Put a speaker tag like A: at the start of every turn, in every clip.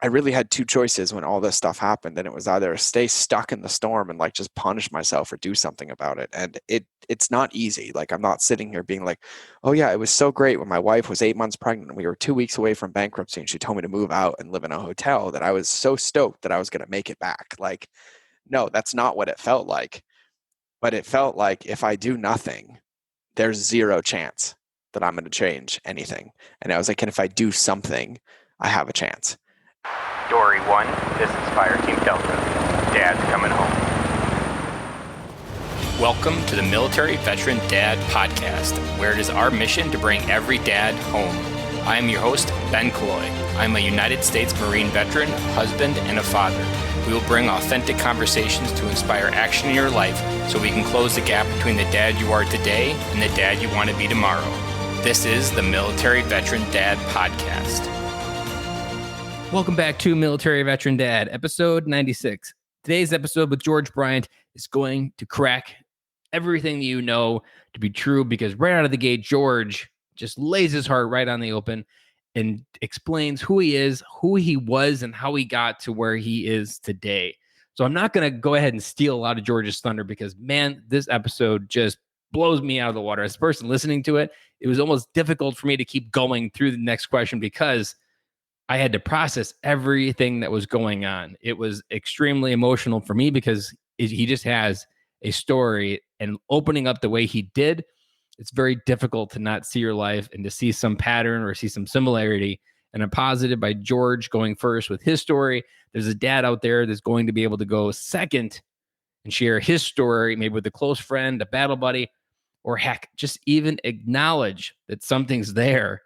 A: I really had two choices when all this stuff happened, and it was either stay stuck in the storm and like just punish myself or do something about it. And it's not easy. Like, I'm not sitting here being like, oh yeah, it was so great when my wife was 8 months pregnant and we were 2 weeks away from bankruptcy and she told me to move out and live in a hotel, that I was so stoked that I was going to make it back. Like, no, that's not what it felt like. But it felt like if I do nothing, there's zero chance that I'm going to change anything. And I was like, and if I do something, I have a chance.
B: Dory 1, this is Fire Team Delta. Dad's coming home. Welcome to the Military Veteran Dad Podcast, where it is our mission to bring every dad home. I am your host, Ben Killoy. I'm a United States Marine veteran, husband, and a father. We will bring authentic conversations to inspire action in your life so we can close the gap between the dad you are today and the dad you want to be tomorrow. This is the Military Veteran Dad Podcast.
C: Welcome back to Military Veteran Dad, episode 96. Today's episode with George Bryant is going to crack everything you know to be true, because right out of the gate, George just lays his heart right on the open and explains who he is, who he was, and how he got to where he is today. So I'm not going to go ahead and steal a lot of George's thunder because, man, this episode just blows me out of the water. As a person listening to it, it was almost difficult for me to keep going through the next question because I had to process everything that was going on. It was extremely emotional for me because he just has a story, and opening up the way he did, it's very difficult to not see your life and to see some pattern or see some similarity. And I'm positive by George going first with his story, there's a dad out there that's going to be able to go second and share his story, maybe with a close friend, a battle buddy, or heck, just even acknowledge that something's there.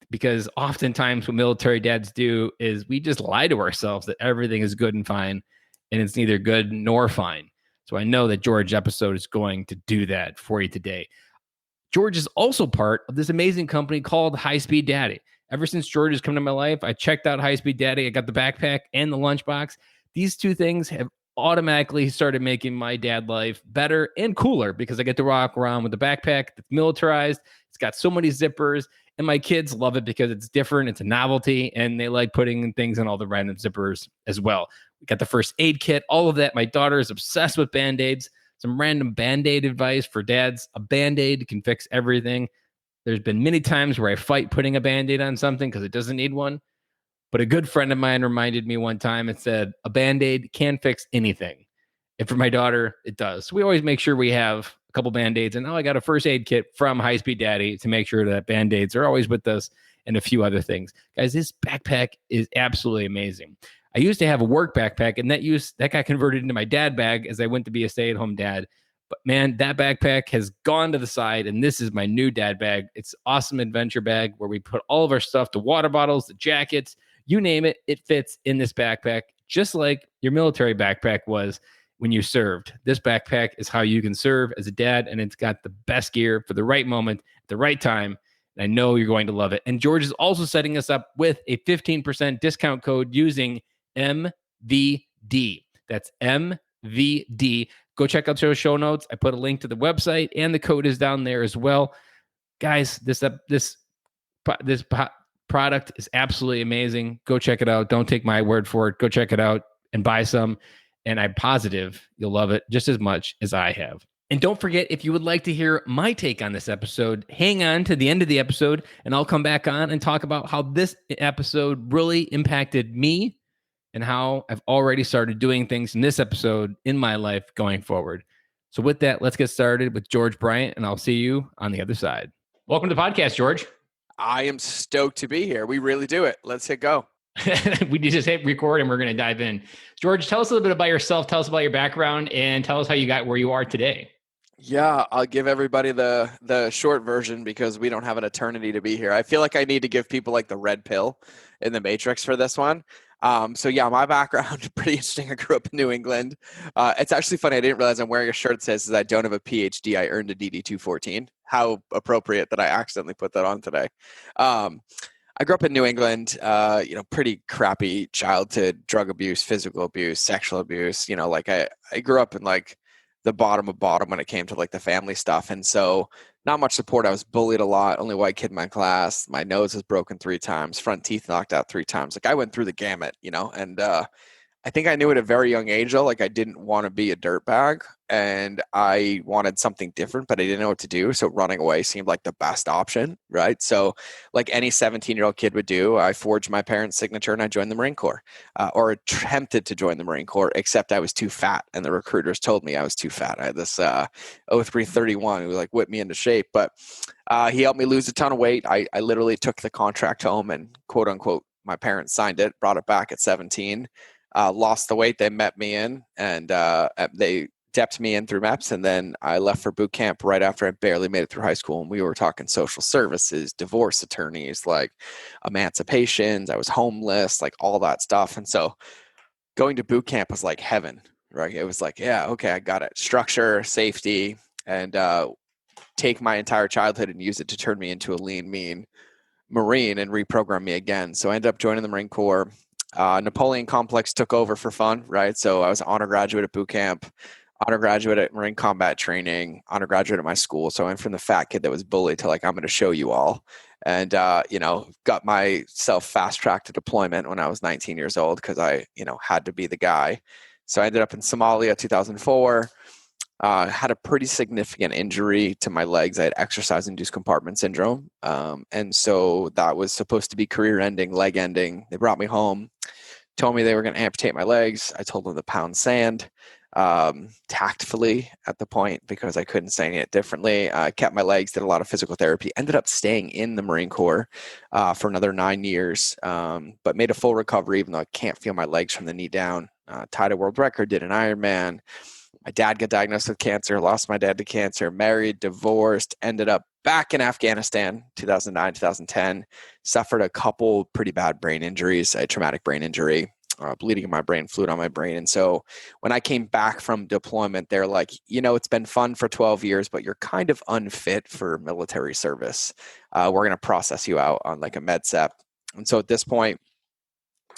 C: Because oftentimes what military dads do is we just lie to ourselves that everything is good and fine, and it's neither good nor fine. So I know that George's episode is going to do that for you today. George is also part of this amazing company called High Speed Daddy. Ever since George has come to my life, I checked out High Speed Daddy. I got the backpack and the lunchbox. These two things have automatically started making my dad life better and cooler because I get to rock around with the backpack that's militarized. It's got so many zippers. And my kids love it because it's different. It's a novelty. And they like putting things in all the random zippers as well. We got the first aid kit, all of that. My daughter is obsessed with Band-Aids. Some random Band-Aid advice for dads. A Band-Aid can fix everything. There's been many times where I fight putting a Band-Aid on something because it doesn't need one. But a good friend of mine reminded me one time and said, a Band-Aid can fix anything. And for my daughter, it does. So we always make sure we have a couple Band-Aids. And now I got a first aid kit from High Speed Daddy to make sure that Band-Aids are always with us and a few other things. Guys, this backpack is absolutely amazing. I used to have a work backpack, and that got converted into my dad bag as I went to be a stay-at-home dad. But man, that backpack has gone to the side, and this is my new dad bag. It's an awesome adventure bag where we put all of our stuff, the water bottles, the jackets, you name it, it fits in this backpack, just like your military backpack was when you served. This backpack is how you can serve as a dad, and it's got the best gear for the right moment, at the right time. And I know you're going to love it. And George is also setting us up with a 15% discount code using MVD. That's MVD. Go check out those show notes. I put a link to the website, and the code is down there as well. Guys, this product is absolutely amazing. Go check it out. Don't take my word for it. Go check it out and buy some. And I'm positive you'll love it just as much as I have. And don't forget, if you would like to hear my take on this episode, hang on to the end of the episode, and I'll come back on and talk about how this episode really impacted me and how I've already started doing things in this episode in my life going forward. So with that, let's get started with George Bryant, and I'll see you on the other side. Welcome to the podcast, George.
A: I am stoked to be here. We really do it. Let's hit go.
C: We just hit record and we're going to dive in. George, tell us a little bit about yourself. Tell us about your background and tell us how you got where you are today.
A: Yeah, I'll give everybody the short version because we don't have an eternity to be here. I feel like I need to give people like the red pill in the Matrix for this one. So yeah, my background, pretty interesting. I grew up in New England. It's actually funny. I didn't realize I'm wearing a shirt that says I don't have a PhD. I earned a DD 214. How appropriate that I accidentally put that on today. I grew up in New England, pretty crappy childhood, drug abuse, physical abuse, sexual abuse. I grew up in like the bottom of bottom when it came to like the family stuff. And so not much support. I was bullied a lot, only white kid in my class. My nose was broken 3 times, front teeth knocked out 3 times. Like I went through the gamut, and I think I knew at a very young age, though, like I didn't want to be a dirtbag and I wanted something different, but I didn't know what to do. So running away seemed like the best option, right? So, like any 17-year-old kid would do, I forged my parents' signature and I joined the Marine Corps, or attempted to join the Marine Corps, except I was too fat. And the recruiters told me I was too fat. I had this 0331 who like whipped me into shape, but he helped me lose a ton of weight. I literally took the contract home and quote unquote, my parents signed it, brought it back at 17. Lost the weight they met me in, and they depped me in through MEPS, and then I left for boot camp right after I barely made it through high school. And we were talking social services, divorce attorneys, like emancipations. I was homeless, like all that stuff. And so going to boot camp was like heaven, right? It was like, yeah, okay, I got it. Structure, safety, and take my entire childhood and use it to turn me into a lean, mean Marine and reprogram me again. So I ended up joining the Marine Corps. Napoleon Complex took over for fun, right? So I was an honor graduate at boot camp, honor graduate at Marine Combat Training, honor graduate at my school. So I went from the fat kid that was bullied to like, I'm going to show you all. And, got myself fast tracked to deployment when I was 19 years old because I, had to be the guy. So I ended up in Somalia 2004. Had a pretty significant injury to my legs. I had exercise-induced compartment syndrome. And so that was supposed to be career-ending, leg-ending. They brought me home, told me they were going to amputate my legs. I told them to pound sand tactfully at the point because I couldn't say it differently. I kept my legs, did a lot of physical therapy, ended up staying in the Marine Corps for another 9 years, but made a full recovery even though I can't feel my legs from the knee down. Tied a world record, did an Ironman. My dad got diagnosed with cancer, lost my dad to cancer, married, divorced, ended up back in Afghanistan, 2009, 2010, suffered a couple pretty bad brain injuries, a traumatic brain injury, bleeding in my brain, fluid on my brain. And so when I came back from deployment, they're like, it's been fun for 12 years, but you're kind of unfit for military service. We're going to process you out on like a med sep. And so at this point,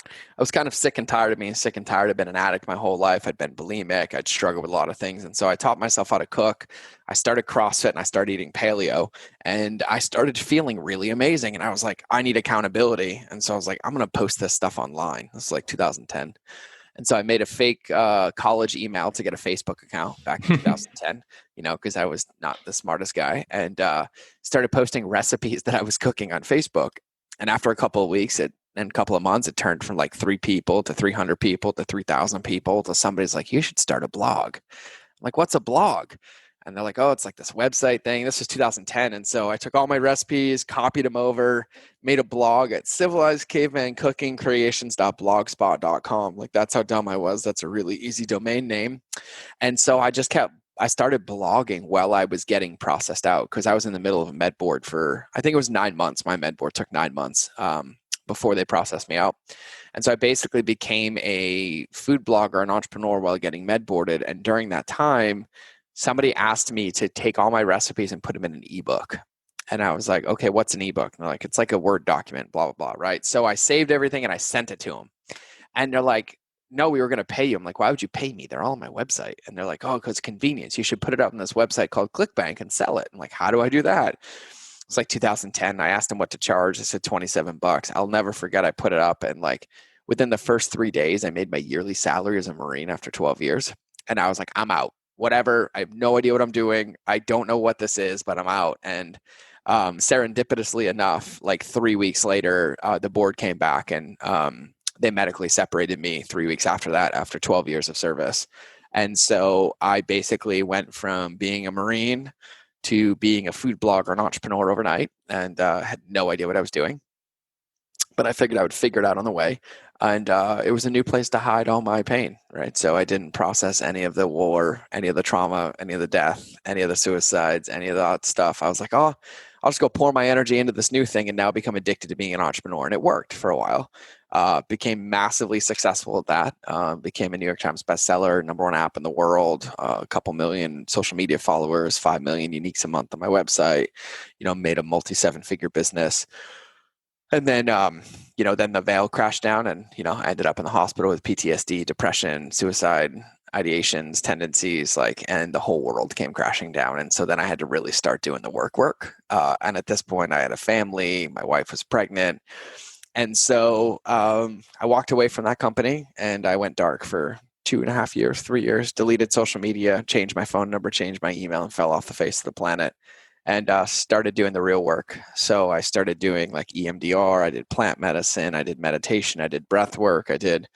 A: I was kind of sick and tired of being sick and tired. I'd been an addict my whole life. I'd been bulimic. I'd struggled with a lot of things. And so I taught myself how to cook. I started CrossFit and I started eating paleo and I started feeling really amazing. And I was like, I need accountability. And so I was like, I'm going to post this stuff online. This is like 2010. And so I made a fake college email to get a Facebook account back in 2010, because I was not the smartest guy, and started posting recipes that I was cooking on Facebook. And after a couple of weeks, and a couple of months, it turned from like 3 people to 300 people to 3,000 people to somebody's like, you should start a blog. I'm like, what's a blog? And they're like, oh, it's like this website thing. This was 2010. And so I took all my recipes, copied them over, made a blog at civilizedcavemancookingcreations.blogspot.com. Like that's how dumb I was. That's a really easy domain name. And so I started blogging while I was getting processed out because I was in the middle of a med board for, I think it was 9 months. My med board took 9 months before they processed me out. And so I basically became a food blogger, an entrepreneur while getting med boarded. And during that time, somebody asked me to take all my recipes and put them in an ebook. And I was like, okay, what's an ebook? And they're like, it's like a Word document, blah, blah, blah, right? So I saved everything and I sent it to them. And they're like, no, we were going to pay you. I'm like, why would you pay me? They're all on my website. And they're like, oh, because convenience. You should put it up on this website called ClickBank and sell it. I'm like, how do I do that? It's like 2010. I asked them what to charge. I said $27. I'll never forget. I put it up and like within the first 3 days, I made my yearly salary as a Marine after 12 years. And I was like, I'm out. Whatever. I have no idea what I'm doing. I don't know what this is, but I'm out. And serendipitously enough, like 3 weeks later, the board came back and they medically separated me 3 weeks after that, after 12 years of service. And so I basically went from being a Marine to being a food blogger and entrepreneur overnight, and had no idea what I was doing. But I figured I would figure it out on the way. And it was a new place to hide all my pain, right? So I didn't process any of the war, any of the trauma, any of the death, any of the suicides, any of that stuff. I was like, oh, I'll just go pour my energy into this new thing and now become addicted to being an entrepreneur. And it worked for a while. Became massively successful at that. Became a New York Times bestseller, #1 app in the world, a couple million social media followers, 5 million uniques a month on my website, made a multi-7-figure business. And then, then the veil crashed down and, I ended up in the hospital with PTSD, depression, suicide, ideations, tendencies, like, and the whole world came crashing down. And so then I had to really start doing the work. And at this point, I had a family. My wife was pregnant. And so I walked away from that company and I went dark for 2.5 years, 3 years, deleted social media, changed my phone number, changed my email, and fell off the face of the planet and started doing the real work. So I started doing like EMDR, I did plant medicine, I did meditation, I did breath work, I did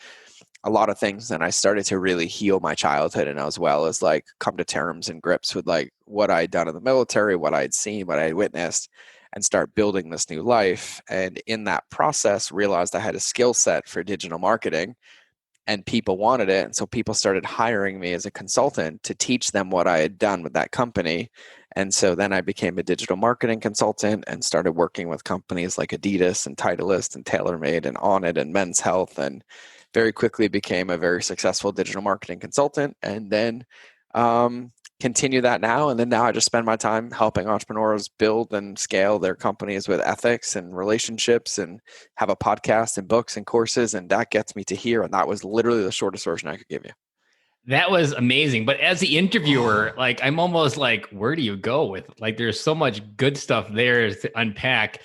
A: a lot of things. And I started to really heal my childhood and as well as like come to terms and grips with like what I'd done in the military, what I'd seen, what I had witnessed, and start building this new life. And in that process, realized I had a skill set for digital marketing and people wanted it. And so people started hiring me as a consultant to teach them what I had done with that company. And so then I became a digital marketing consultant and started working with companies like Adidas and Titleist and TaylorMade and Onnit and Men's Health, and very quickly became a very successful digital marketing consultant. And then continue that now. And then now I just spend my time helping entrepreneurs build and scale their companies with ethics and relationships, and have a podcast and books and courses. And that gets me to here. And that was literally the shortest version I could give you.
C: That was amazing. But as the interviewer, like, I'm almost like, where do you go with, like, there's so much good stuff there to unpack.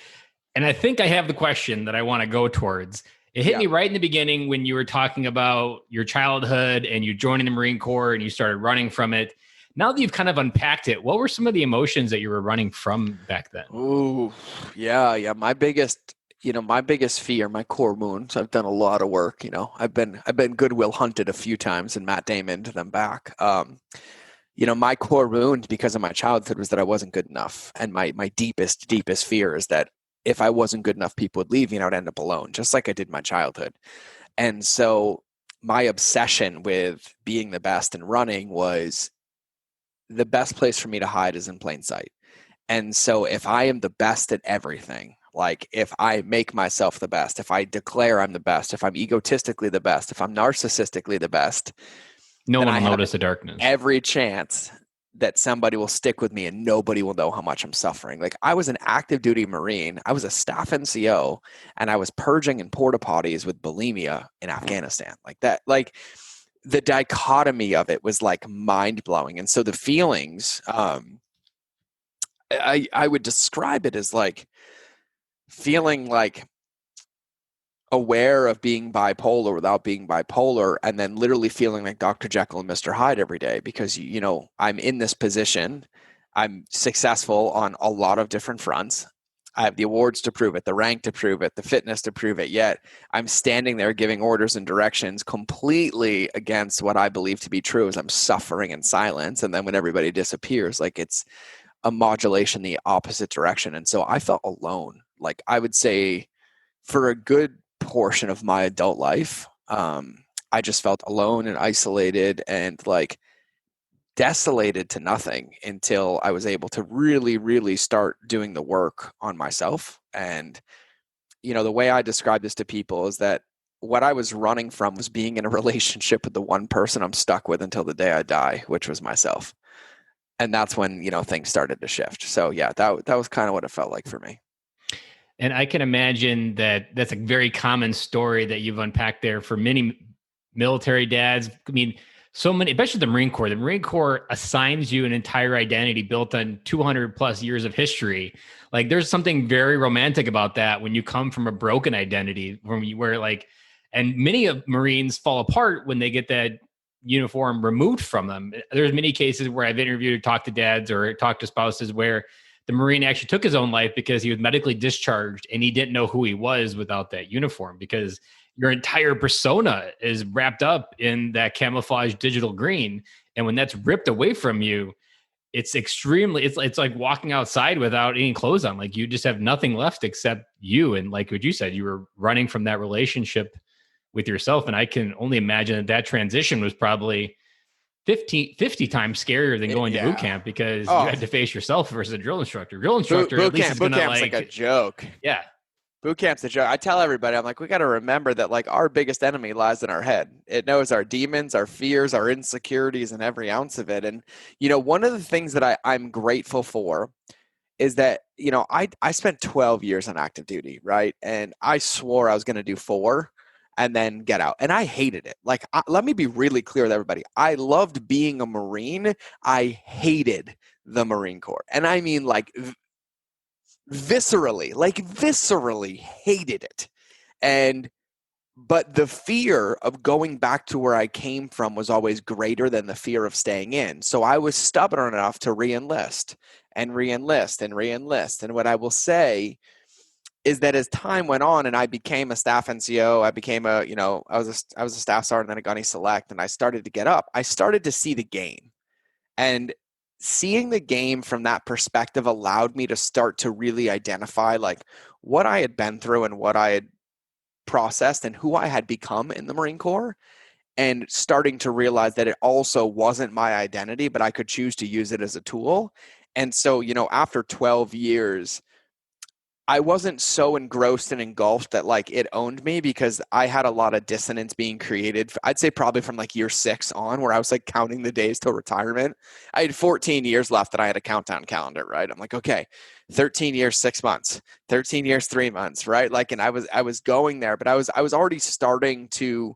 C: And I think I have the question that I want to go towards. It hit me right in the beginning when you were talking about your childhood and you joining the Marine Corps and you started running from it. Now that you've kind of unpacked it, what were some of the emotions that you were running from back then?
A: Ooh, yeah. My biggest fear, my core wounds. I've done a lot of work. I've been Goodwill hunted a few times and Matt Damon to them back. My core wound because of my childhood was that I wasn't good enough. And my deepest fear is that if I wasn't good enough, people would leave me and I would end up alone, just like I did in my childhood. And so my obsession with being the best and running was the best place for me to hide is in plain sight. And so if I am the best at everything, like if I make myself the best, if I declare I'm the best, if I'm egotistically the best, if I'm narcissistically the best,
C: no one will notice the darkness.
A: Every chance that somebody will stick with me and nobody will know how much I'm suffering. Like, I was an active duty Marine. I was a staff NCO and I was purging in porta potties with bulimia in Afghanistan. Like that, like the dichotomy of it was like mind blowing. And so the feelings, I would describe it as like feeling like aware of being bipolar without being bipolar, and then literally feeling like Dr. Jekyll and Mr. Hyde every day because, I'm in this position. I'm successful on a lot of different fronts. I have the awards to prove it, the rank to prove it, the fitness to prove it. Yet I'm standing there giving orders and directions completely against what I believe to be true, as I'm suffering in silence. And then when everybody disappears, like it's a modulation the opposite direction. And so I felt alone. Like, I would say for a good portion of my adult life, I just felt alone and isolated and like desolated to nothing until I was able to really, really start doing the work on myself. And, the way I describe this to people is that what I was running from was being in a relationship with the one person I'm stuck with until the day I die, which was myself. And that's when, things started to shift. So yeah, that was kind of what it felt like for me.
C: And I can imagine that that's a very common story that you've unpacked there for many military dads. I mean, so many, especially the Marine Corps. The Marine Corps assigns you an entire identity built on 200 plus years of history. Like, there's something very romantic about that when you come from a broken identity, and many of Marines fall apart when they get that uniform removed from them. There's many cases where I've interviewed or talked to dads or talked to spouses where the Marine actually took his own life because he was medically discharged and he didn't know who he was without that uniform, because your entire persona is wrapped up in that camouflage digital green. And when that's ripped away from you, it's like walking outside without any clothes on. Like, you just have nothing left except you. And like what you said, you were running from that relationship with yourself. And I can only imagine that transition was probably 50 times scarier than going to boot camp, because you had to face yourself versus a drill instructor. Drill instructor,
A: boot
C: at least,
A: camp,
C: is going to
A: like a joke.
C: Yeah.
A: Boot camp's a joke. I tell everybody, I'm like, we got to remember that like our biggest enemy lies in our head. It knows our demons, our fears, our insecurities, and every ounce of it. And, one of the things that I'm grateful for is that, I spent 12 years on active duty, right? And I swore I was going to do 4. and then get out. And I hated it. Like, let me be really clear with everybody. I loved being a Marine. I hated the Marine Corps. And I mean, like, viscerally hated it. And but the fear of going back to where I came from was always greater than the fear of staying in. So I was stubborn enough to re-enlist and re-enlist and re-enlist. And what I will say is that as time went on and I became a staff NCO, I became I was a staff sergeant, then a gunny select, and I started to get up. I started to see the game. And seeing the game from that perspective allowed me to start to really identify like what I had been through and what I had processed and who I had become in the Marine Corps, and starting to realize that it also wasn't my identity, but I could choose to use it as a tool. And so, after 12 years, I wasn't so engrossed and engulfed that like it owned me, because I had a lot of dissonance being created. I'd say probably from like year 6 on, where I was like counting the days till retirement. I had 14 years left and I had a countdown calendar, right? I'm like, okay, 13 years, 6 months, 13 years, 3 months, right? Like, and I was going there, but I was already starting to,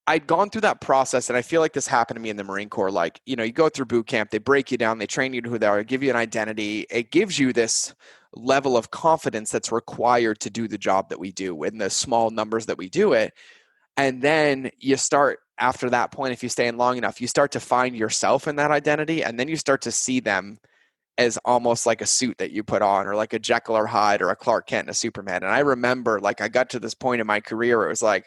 A: I'd gone through that process, and I feel like this happened to me in the Marine Corps. Like, you go through boot camp, they break you down, they train you to who they are, give you an identity. It gives you this level of confidence that's required to do the job that we do in the small numbers that we do it. And then you start, after that point, if you stay in long enough, you start to find yourself in that identity, and then you start to see them as almost like a suit that you put on, or like a Jekyll or Hyde or a Clark Kent and a Superman. And I remember, like, I got to this point in my career where it was like,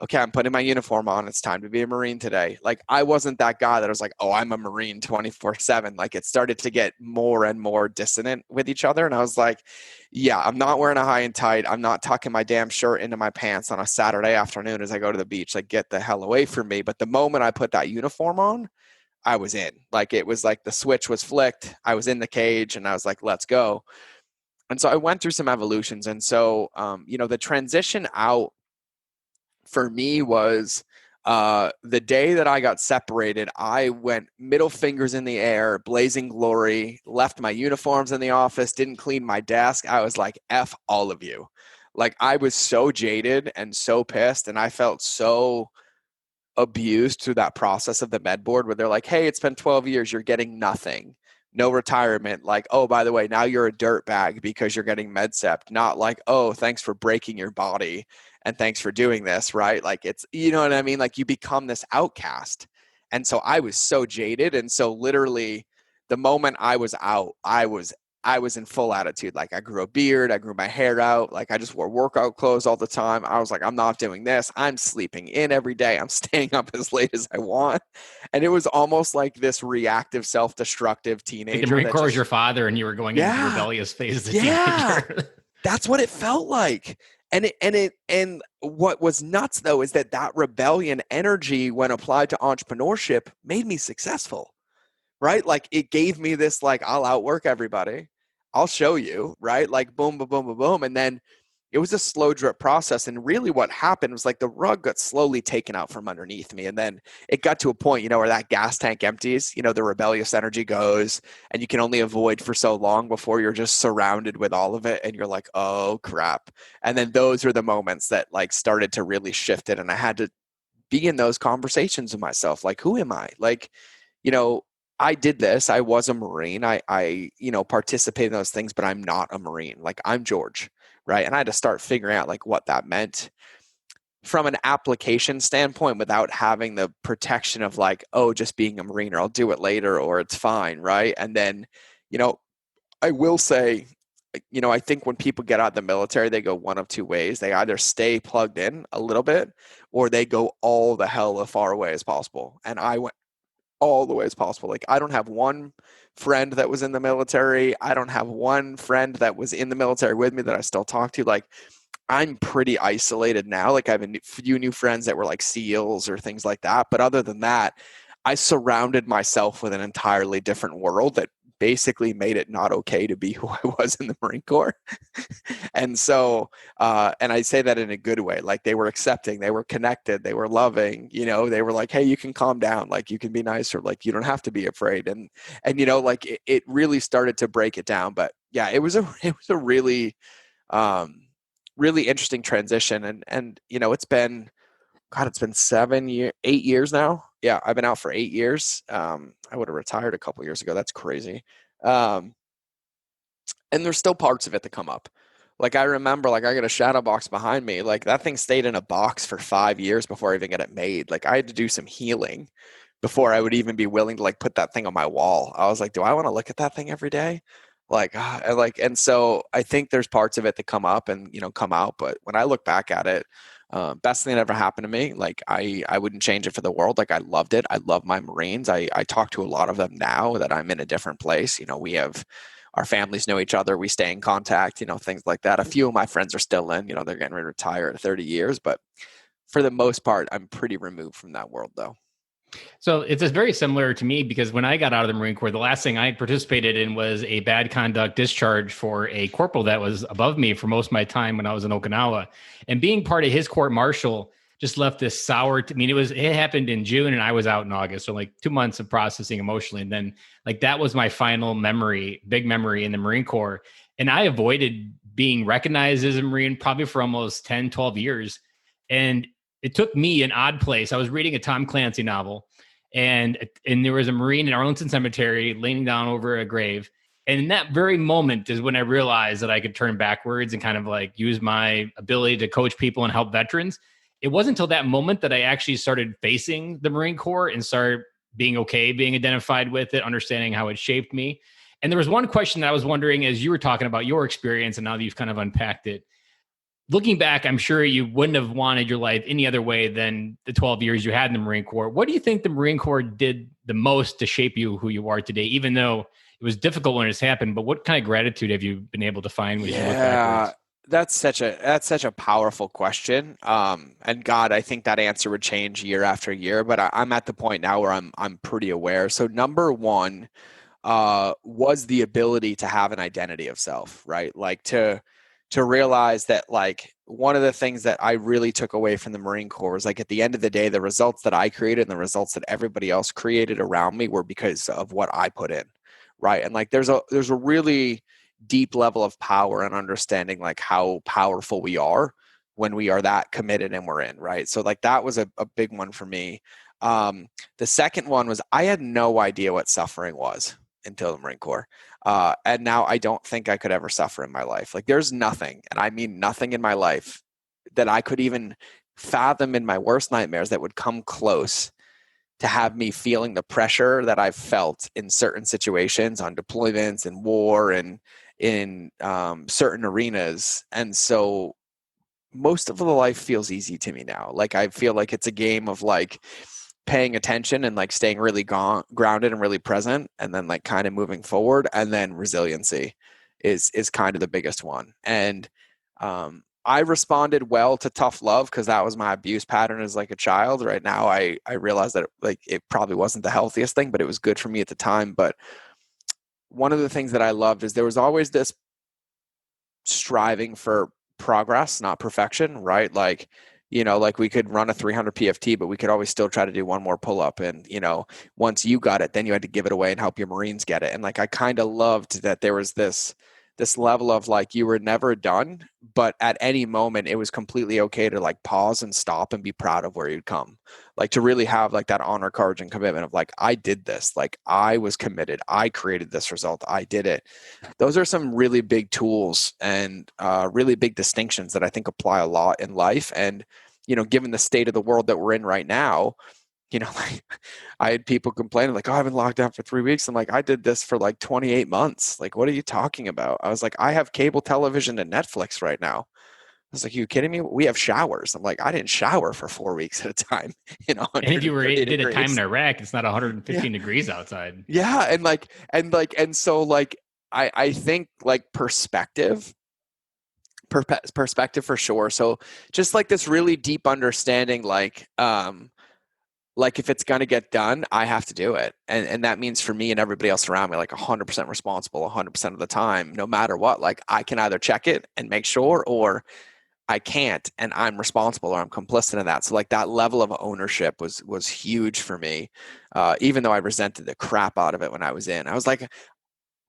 A: okay, I'm putting my uniform on. It's time to be a Marine today. Like, I wasn't that guy that was like, oh, I'm a Marine 24/7. Like, it started to get more and more dissonant with each other. And I was like, yeah, I'm not wearing a high and tight. I'm not tucking my damn shirt into my pants on a Saturday afternoon as I go to the beach. Like, get the hell away from me. But the moment I put that uniform on, I was in. Like, it was like the switch was flicked. I was in the cage and I was like, let's go. And so I went through some evolutions. And so, the transition out for me was the day that I got separated. I went middle fingers in the air, blazing glory, left my uniforms in the office, didn't clean my desk. I was like, F all of you. Like, I was so jaded and so pissed, and I felt so abused through that process of the med board, where they're like, hey, it's been 12 years, you're getting nothing. No retirement. Like, oh, by the way, now you're a dirt bag because you're getting med sept. Not like, oh, thanks for breaking your body and thanks for doing this, right? Like, it's, you know what I mean? Like, you become this outcast. And so I was so jaded. And so literally the moment I was out, I was in full attitude. Like, I grew a beard, I grew my hair out. Like, I just wore workout clothes all the time. I was like, I'm not doing this. I'm sleeping in every day. I'm staying up as late as I want. And it was almost like this reactive, self-destructive teenager.
C: Like the Marine Corps was your father and you were going into the rebellious phase as a teenager.
A: That's what it felt like. And what was nuts though is that rebellion energy, when applied to entrepreneurship, made me successful, right? Like, it gave me this, like, I'll outwork everybody. I'll show you, right? Like, boom, boom, boom, boom, boom. And then it was a slow drip process. And really what happened was, like, the rug got slowly taken out from underneath me. And then it got to a point, where that gas tank empties, the rebellious energy goes, and you can only avoid for so long before you're just surrounded with all of it. And you're like, oh crap. And then those are the moments that, like, started to really shift it. And I had to be in those conversations with myself. Like, who am I? Like, I did this. I was a Marine. I participated in those things, but I'm not a Marine. Like, I'm George, right? And I had to start figuring out, like, what that meant from an application standpoint without having the protection of, like, oh, just being a Marine, or I'll do it later, or it's fine, right? And then, I will say, I think when people get out of the military, they go one of two ways. They either stay plugged in a little bit, or they go all the hell as far away as possible. And I went all the way as possible. Like, I don't have one friend that was in the military. I don't have one friend that was in the military with me that I still talk to. Like, I'm pretty isolated now. Like, I have a few new friends that were like SEALs or things like that. But other than that, I surrounded myself with an entirely different world that basically made it not okay to be who I was in the Marine Corps. And so, and I say that in a good way. Like, they were accepting, they were connected, they were loving, they were like, hey, you can calm down. Like, you can be nicer. Like, you don't have to be afraid. And like, it really started to break it down. But yeah, it was a really, really interesting transition. And it's been God, it's been 8 years now. Yeah, I've been out for 8 years. I would have retired a couple years ago. That's crazy. Um, and there's still parts of it that come up. Like I remember, like I got a shadow box behind me. Like that thing stayed in a box for 5 years before I even got it made. Like I had to do some healing before I would even be willing to like put that thing on my wall. I was like, do I want to look at that thing every day? And so I think there's parts of it that come up and come out. But when I look back at it, best thing that ever happened to me. Like I wouldn't change it for the world. Like I loved it. I love my Marines. I talk to a lot of them now that I'm in a different place. We have our families know each other. We stay in contact. Things like that. A few of my friends are still in. They're getting ready to retire at 30 years, but for the most part, I'm pretty removed from that world, though.
C: So it's just very similar to me because when I got out of the Marine Corps, the last thing I participated in was a bad conduct discharge for a corporal that was above me for most of my time when I was in Okinawa. And being part of his court martial just left this sour. It happened in June and I was out in August. So like 2 months of processing emotionally. And then like that was my final memory, big memory in the Marine Corps. And I avoided being recognized as a Marine probably for almost 10, 12 years. And it took me an odd place. I was reading a Tom Clancy novel, and there was a Marine in Arlington Cemetery leaning down over a grave. And in that very moment is when I realized that I could turn backwards and kind of like use my ability to coach people and help veterans. It wasn't until that moment that I actually started facing the Marine Corps and started being okay, being identified with it, understanding how it shaped me. And there was one question that I was wondering as you were talking about your experience and now that you've kind of unpacked it. Looking back, I'm sure you wouldn't have wanted your life any other way than the 12 years you had in the Marine Corps. What do you think the Marine Corps did the most to shape you who you are today, even though it was difficult when it's happened? But what kind of gratitude have you been able to find when you look backwards?
A: That's such a powerful question. And God, I think that answer would change year after year, but I'm at the point now where I'm pretty aware. So number one was the ability to have an identity of self, right? Like to realize that like one of the things that I really took away from the Marine Corps was like at the end of the day, the results that I created and the results that everybody else created around me were because of what I put in. Right. And like there's a really deep level of power and understanding like how powerful we are when we are that committed and we're in. Right. So like that was a big one for me. The second one was I had no idea what suffering was until the Marine Corps. And now I don't think I could ever suffer in my life. Like there's nothing, and I mean nothing in my life that I could even fathom in my worst nightmares that would come close to have me feeling the pressure that I've felt in certain situations on deployments and war and in certain arenas. And so most of the life feels easy to me now. Like I feel like it's a game of like paying attention and like staying really grounded and really present, and then like kind of moving forward. And then resiliency is kind of the biggest one. And I responded well to tough love because that was my abuse pattern as like a child. Right now I realized that it probably wasn't the healthiest thing, but it was good for me at the time. But one of the things that I loved is there was always this striving for progress, not perfection, right? Like like we could run a 300 PFT, but we could always still try to do one more pull up. And, once you got it, then you had to give it away and help your Marines get it. And like, I kind of loved that there was this level of like, you were never done, but at any moment it was completely okay to like pause and stop and be proud of where you'd come. Like to really have like that honor, courage, and commitment of like, I did this, like I was committed. I created this result. I did it. Those are some really big tools and really big distinctions that I think apply a lot in life. And, given the state of the world that we're in right now, like I had people complaining like, oh, I've been locked down for 3 weeks. I'm like, I did this for like 28 months. Like, what are you talking about? I was like, I have cable television and Netflix right now. I was like, are you kidding me? We have showers. I'm like, I didn't shower for 4 weeks at a time.
C: And if you did a time in Iraq, it's not 115
A: yeah.
C: degrees outside.
A: Yeah. And so like, I think like perspective for sure. So just like this really deep understanding, like if it's going to get done, I have to do it. And that means for me and everybody else around me, like 100% responsible 100% of the time, no matter what. Like I can either check it and make sure, or I can't, and I'm responsible or I'm complicit in that. So like that level of ownership was huge for me. Even though I resented the crap out of it when I was in, I was like,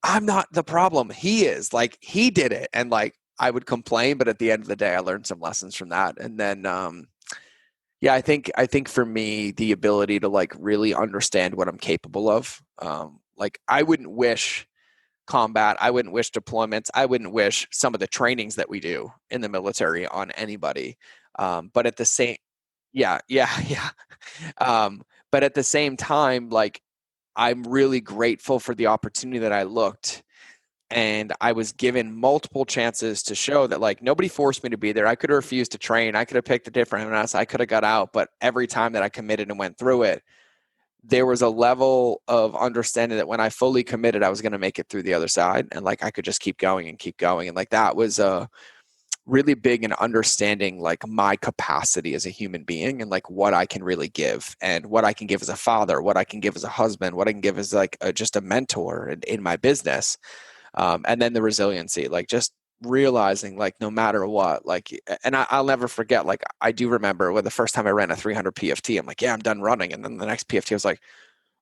A: I'm not the problem. He is. Like he did it. And like I would complain, but at the end of the day, I learned some lessons from that. And then Yeah, I think for me, the ability to like really understand what I'm capable of. Like I wouldn't wish combat, I wouldn't wish deployments, I wouldn't wish some of the trainings that we do in the military on anybody. But at the same, yeah, yeah, yeah. But at the same time, like I'm really grateful for the opportunity that I looked and I was given multiple chances to show that like nobody forced me to be there. I could have refused to train. I could have picked a different MS. I could have got out, but every time that I committed and went through it, there was a level of understanding that when I fully committed, I was going to make it through the other side. And like I could just keep going and keep going. And like that was really big in understanding like my capacity as a human being and like what I can really give and what I can give as a father, what I can give as a husband, what I can give as like just a mentor in my business. And then the resiliency, like just realizing like no matter what, like, and I'll never forget, like I do remember when the first time I ran a 300 PFT, I'm like, yeah, I'm done running. And then the next PFT I was like,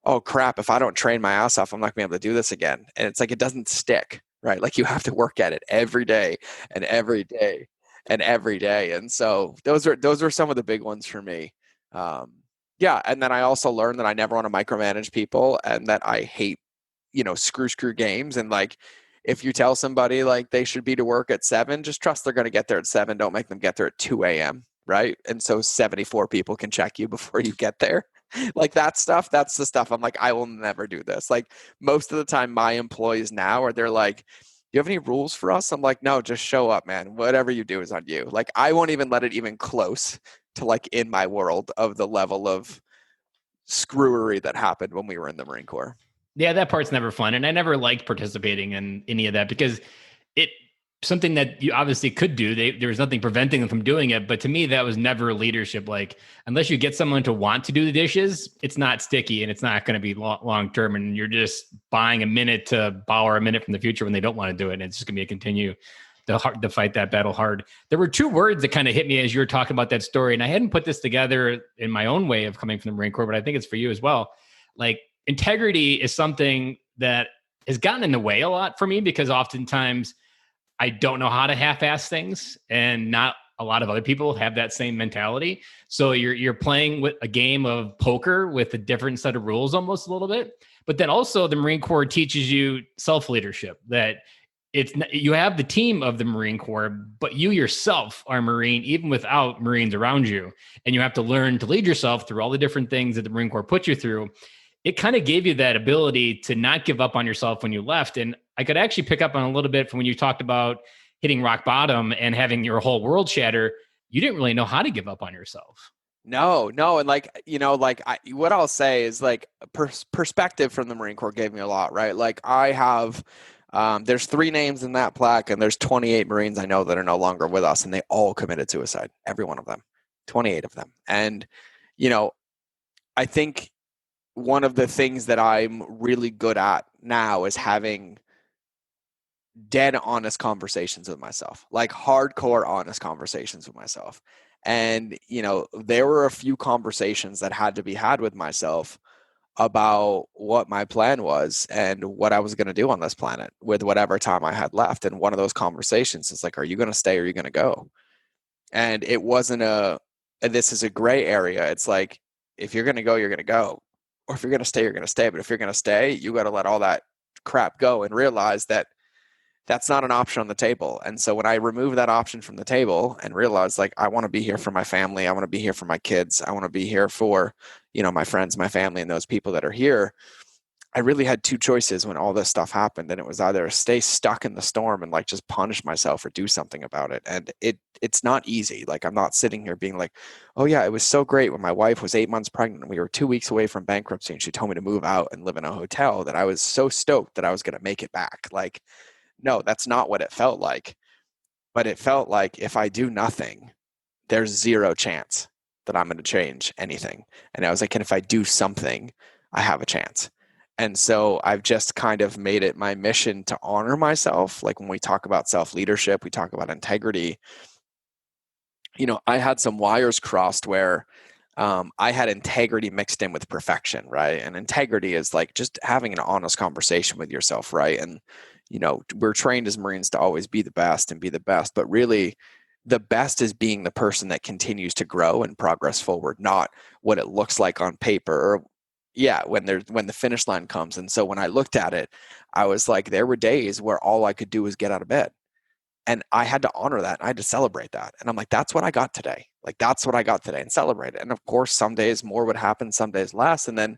A: oh crap, if I don't train my ass off, I'm not gonna be able to do this again. And it's like, it doesn't stick, right? Like you have to work at it every day and every day and every day. And so those are some of the big ones for me. Yeah. And then I also learned that I never want to micromanage people and that I hate, screw games. And like, if you tell somebody like they should be to work at 7, just trust they're going to get there at 7. Don't make them get there at 2 a.m. Right. And so 74 people can check you before you get there. Like that stuff, that's the stuff I'm like, I will never do this. Like most of the time, my employees now they're like, do you have any rules for us? I'm like, no, just show up, man. Whatever you do is on you. Like I won't even let it even close to like in my world of the level of screwery that happened when we were in the Marine Corps.
C: Yeah, that part's never fun. And I never liked participating in any of that because it something that you obviously could do. There was nothing preventing them from doing it. But to me, that was never leadership. Like, unless you get someone to want to do the dishes, it's not sticky and it's not going to be long term. And you're just buying a minute to borrow a minute from the future when they don't want to do it. And it's just going to be a continue to fight that battle hard. There were two words that kind of hit me as you were talking about that story. And I hadn't put this together in my own way of coming from the Marine Corps, but I think it's for you as well. Like, integrity is something that has gotten in the way a lot for me because oftentimes I don't know how to half-ass things, and not a lot of other people have that same mentality. So you're playing with a game of poker with a different set of rules almost a little bit. But then also the Marine Corps teaches you self-leadership, that you have the team of the Marine Corps, but you yourself are Marine even without Marines around you. And you have to learn to lead yourself through all the different things that the Marine Corps puts you through. It kind of gave you that ability to not give up on yourself when you left. And I could actually pick up on a little bit from when you talked about hitting rock bottom and having your whole world shatter. You didn't really know how to give up on yourself.
A: No. And like, what I'll say is like perspective from the Marine Corps gave me a lot, right? Like I have, there's 3 names in that plaque and there's 28 Marines I know that are no longer with us and they all committed suicide. Every one of them, 28 of them. And, I think one of the things that I'm really good at now is having dead honest conversations with myself, like hardcore honest conversations with myself. And, there were a few conversations that had to be had with myself about what my plan was and what I was going to do on this planet with whatever time I had left. And one of those conversations is like, are you going to stay or are you going to go? And it wasn't this is a gray area. It's like, if you're going to go, you're going to go. Or if you're going to stay, you're going to stay. But if you're going to stay, you got to let all that crap go and realize that that's not an option on the table. And so when I removed that option from the table and realized like, I want to be here for my family. I want to be here for my kids. I want to be here for, my friends, my family, and those people that are here. I really had 2 choices when all this stuff happened. And it was either stay stuck in the storm and like just punish myself or do something about it. And it's not easy. Like I'm not sitting here being like, oh yeah, it was so great when my wife was 8 months pregnant and we were 2 weeks away from bankruptcy and she told me to move out and live in a hotel that I was so stoked that I was going to make it back. Like, no, that's not what it felt like. But it felt like if I do nothing, there's 0 chance that I'm going to change anything. And I was like, and if I do something, I have a chance. And so I've just kind of made it my mission to honor myself. Like when we talk about self-leadership, we talk about integrity. I had some wires crossed where I had integrity mixed in with perfection, right? And integrity is like just having an honest conversation with yourself, right? And, we're trained as Marines to always be the best and be the best. But really, the best is being the person that continues to grow and progress forward, not what it looks like on paper or when the finish line comes. And so when I looked at it, I was like, there were days where all I could do was get out of bed. And I had to honor that. I had to celebrate that. And I'm like, that's what I got today. Like, that's what I got today, and celebrate it. And of course, some days more would happen, some days less. And then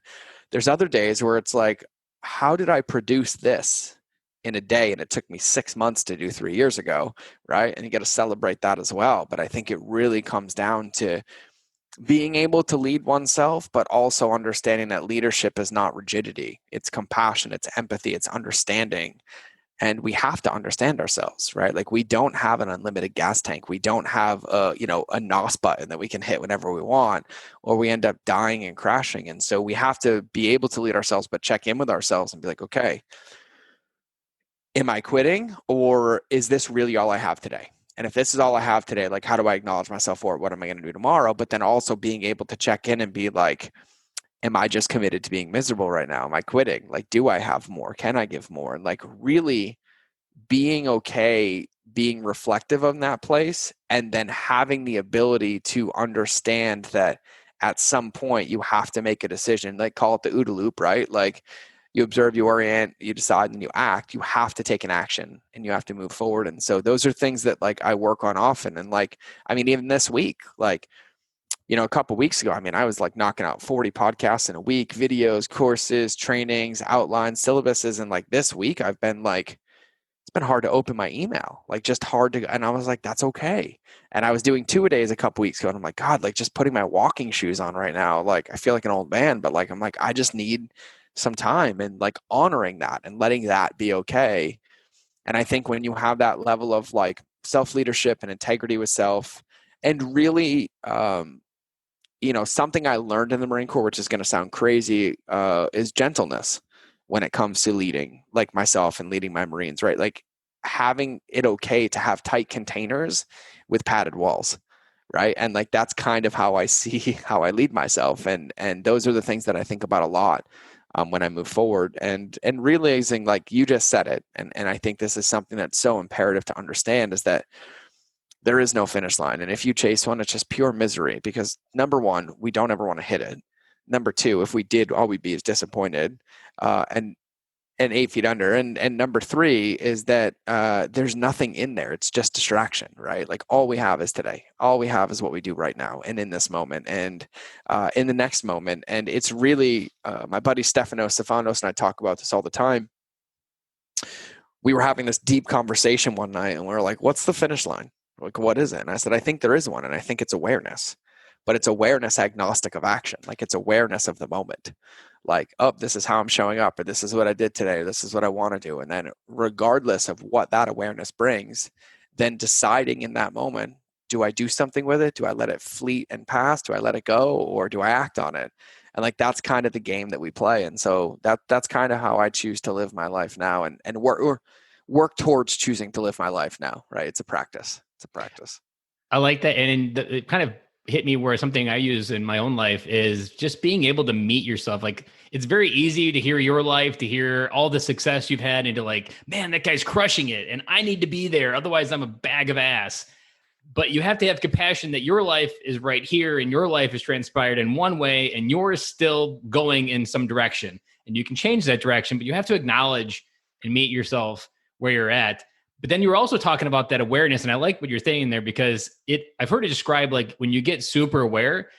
A: there's other days where it's like, how did I produce this in a day? And it took me 6 months to do 3 years ago, right? And you got to celebrate that as well. But I think it really comes down to being able to lead oneself, but also understanding that leadership is not rigidity. It's compassion, it's empathy, it's understanding. And we have to understand ourselves, right? Like, we don't have an unlimited gas tank. We don't have a NOS button that we can hit whenever we want, or we end up dying and crashing. And so we have to be able to lead ourselves, but check in with ourselves and be like, okay, am I quitting, or is this really all I have today? And if this is all I have today, like, how do I acknowledge myself for it? What am I going to do tomorrow? But then also being able to check in and be like, am I just committed to being miserable right now? Am I quitting? Like, do I have more? Can I give more? And like, really being okay, being reflective of that place, and then having the ability to understand that at some point you have to make a decision. Like, call it the OODA loop, right? Like, you observe, you orient, you decide, and you act. You have to take an action and you have to move forward. And so those are things that like I work on often. And like, I mean, even this week, like, a couple weeks ago, I mean, I was like knocking out 40 podcasts in a week, videos, courses, trainings, outlines, syllabuses. And like this week, I've been like, it's been hard to open my email, like just hard to, and I was like, that's okay. And I was doing 2-a-days a couple weeks ago, and I'm like, God, like just putting my walking shoes on right now, like I feel like an old man, but like, I'm like, I just need some time, and like honoring that and letting that be okay. And I think when you have that level of like self-leadership and integrity with self, and really, something I learned in the Marine Corps, which is going to sound crazy, is gentleness when it comes to leading, like myself and leading my Marines, right? Like having it okay to have tight containers with padded walls, right? And like, that's kind of how I see how I lead myself. And those are the things that I think about a lot when I move forward, and realizing, like you just said it. And I think this is something that's so imperative to understand, is that there is no finish line. And if you chase one, it's just pure misery, because number one, we don't ever want to hit it. Number two, if we did, all we'd be is disappointed and 8 feet under. And number three is that there's nothing in there. It's just distraction, right? Like, all we have is today. All we have is what we do right now and in this moment and in the next moment. And it's really, my buddy Stefanos and I talk about this all the time. We were having this deep conversation one night, and we were like, what's the finish line? Like, what is it? And I said, I think there is one. And I think it's awareness, but it's awareness agnostic of action. Like, it's awareness of the moment. Like, oh, this is how I'm showing up, or this is what I did today. This is what I want to do. And then regardless of what that awareness brings, then deciding in that moment, do I do something with it? Do I let it fleet and pass? Do I let it go, or do I act on it? And like, that's kind of the game that we play. And so that's kind of how I choose to live my life now, and work towards choosing to live my life now, right? It's a practice.
C: I like that. And it kind of hit me where something I use in my own life is just being able to meet yourself. Like, it's very easy to hear your life, to hear all the success you've had, and to like, man, that guy's crushing it, and I need to be there. Otherwise, I'm a bag of ass. But you have to have compassion that your life is right here, and your life has transpired in one way, and yours still going in some direction. And you can change that direction, but you have to acknowledge and meet yourself where you're at. But then you were also talking about that awareness. And I like what you're saying there, because I've heard it described like, when you get super aware,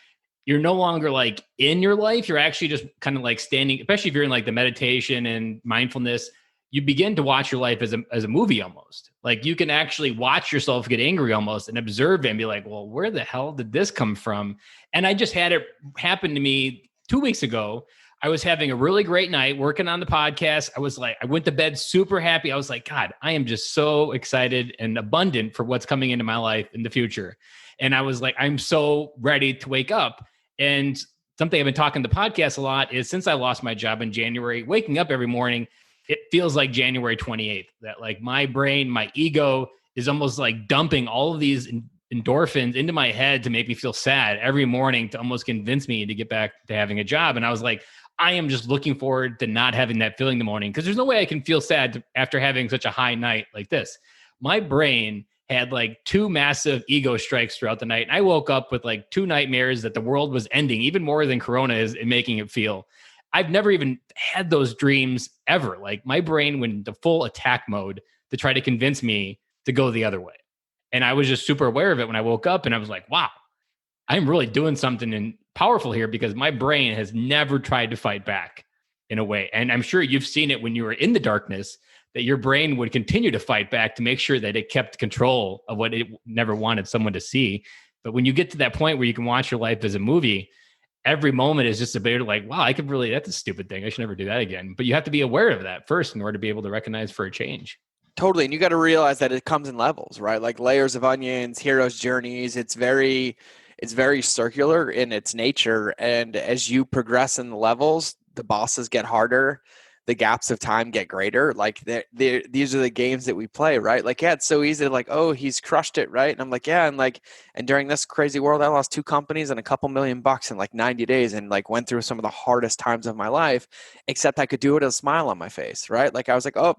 C: you're no longer like in your life. You're actually just kind of like standing, especially if you're in like the meditation and mindfulness, you begin to watch your life as a movie almost. Like, you can actually watch yourself get angry almost and observe it and be like, well, where the hell did this come from? And I just had it happen to me 2 weeks ago. I was having a really great night working on the podcast. I went to bed super happy. I was like, God, I am just so excited and abundant for what's coming into my life in the future. And I was like, I'm so ready to wake up. And something I've been talking to the podcast a lot is, since I lost my job in January, waking up every morning, it feels like January 28th, that like my brain, my ego is almost like dumping all of these endorphins into my head to make me feel sad every morning, to almost convince me to get back to having a job. And I was like, I am just looking forward to not having that feeling in the morning, because there's no way I can feel sad after having such a high night like this. My brain had like 2 massive ego strikes throughout the night. And I woke up with like 2 nightmares that the world was ending, even more than Corona is in making it feel. I've never even had those dreams ever. Like my brain went into full attack mode to try to convince me to go the other way. And I was just super aware of it when I woke up, and I was like, wow, I'm really doing something powerful here, because my brain has never tried to fight back in a way. And I'm sure you've seen it when you were in the darkness, that your brain would continue to fight back to make sure that it kept control of what it never wanted someone to see. But when you get to that point where you can watch your life as a movie, every moment is just a bit like, wow, that's a stupid thing. I should never do that again. But you have to be aware of that first in order to be able to recognize for a change.
A: Totally. And you got to realize that it comes in levels, right? Like layers of onions, hero's journeys. It's very circular in its nature. And as you progress in the levels, the bosses get harder, the gaps of time get greater. Like these are the games that we play, right? Like, yeah, it's so easy to like, oh, he's crushed it, right? And I'm like, yeah. And during this crazy world, I lost 2 companies and a couple $1,000,000 in like 90 days and like went through some of the hardest times of my life, except I could do it with a smile on my face, right? Like I was like, oh,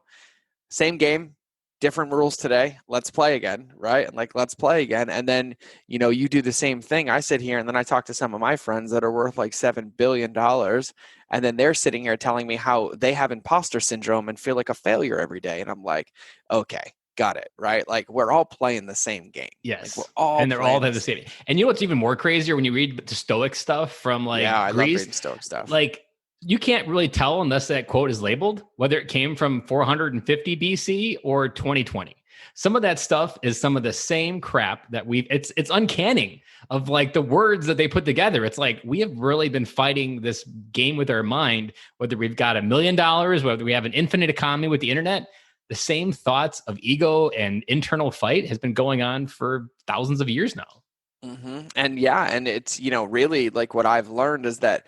A: same game, different rules today. Let's play again, right? And like, let's play again. And then, you do the same thing. I sit here and then I talk to some of my friends that are worth like $7 billion. And then they're sitting here telling me how they have imposter syndrome and feel like a failure every day. And I'm like, okay, got it, right? Like we're all playing the same game.
C: Yes.
A: Like, we're all
C: and they're all the same. And you know what's even more crazier when you read the Stoic stuff from like
A: I
C: Greece?
A: love reading Stoic stuff.
C: Like you can't really tell unless that quote is labeled, whether it came from 450 BC or 2020. Some of that stuff is some of the same crap that it's uncanny of like the words that they put together. It's like, we have really been fighting this game with our mind, whether we've got $1 million, whether we have an infinite economy with the internet, the same thoughts of ego and internal fight has been going on for thousands of years now.
A: Mm-hmm. And it's, really like what I've learned is that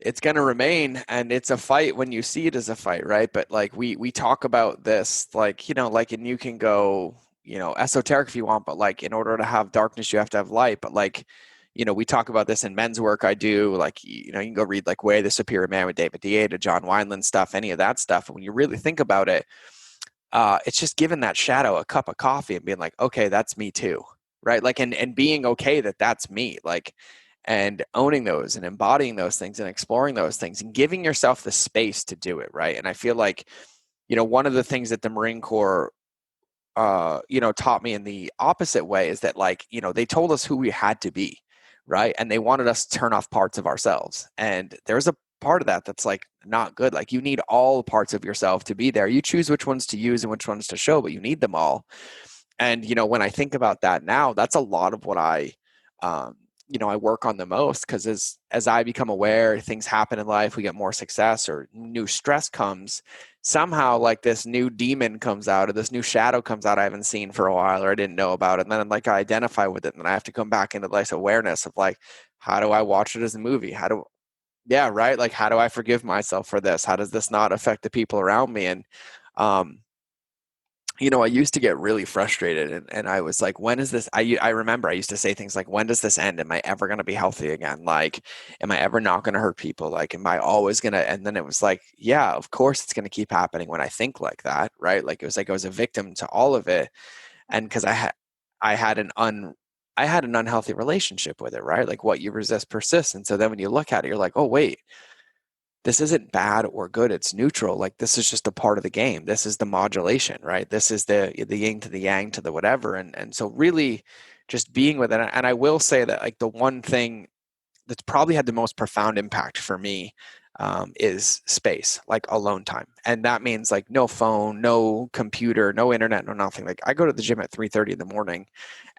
A: it's going to remain, and it's a fight when you see it as a fight, right? But like we talk about this, like, like, and you can go, esoteric if you want, but like in order to have darkness, you have to have light. But like, we talk about this in men's work. I do, like, you can go read like Way of the Superior Man with David Deida, John Wineland stuff, any of that stuff. And when you really think about it, it's just giving that shadow a cup of coffee and being like, okay, that's me too, right? Like, and being okay that that's me, like, and owning those and embodying those things and exploring those things and giving yourself the space to do it, right? And I feel like, one of the things that the Marine Corps, taught me in the opposite way is that, like, they told us who we had to be, right? And they wanted us to turn off parts of ourselves. And there's a part of that that's like not good. Like, you need all parts of yourself to be there. You choose which ones to use and which ones to show, but you need them all. And, when I think about that now, that's a lot of what I work on the most, because as I become aware, things happen in life, we get more success or new stress comes, somehow like this new demon comes out or this new shadow comes out I haven't seen for a while or I didn't know about it. And then I'm like, I identify with it. And then I have to come back into this awareness of like, how do I watch it as a movie? Right? Like, how do I forgive myself for this? How does this not affect the people around me? And, I used to get really frustrated and I was like, when is this? I remember I used to say things like, when does this end? Am I ever going to be healthy again? Like, am I ever not going to hurt people? Like, am I always going to? And then it was like, yeah, of course it's going to keep happening when I think like that, right? Like, it was like I was a victim to all of it. And because I had an unhealthy relationship with it, right? Like, what you resist persists. And so then when you look at it, you're like, oh, wait, this isn't bad or good. It's neutral. Like, this is just a part of the game. This is the modulation, right? This is the yin to the yang to the whatever. And so really just being with it. And I will say that, like, the one thing that's probably had the most profound impact for me is space, like alone time. And that means like no phone, no computer, no internet, no nothing. Like, I go to the gym at 3:30 in the morning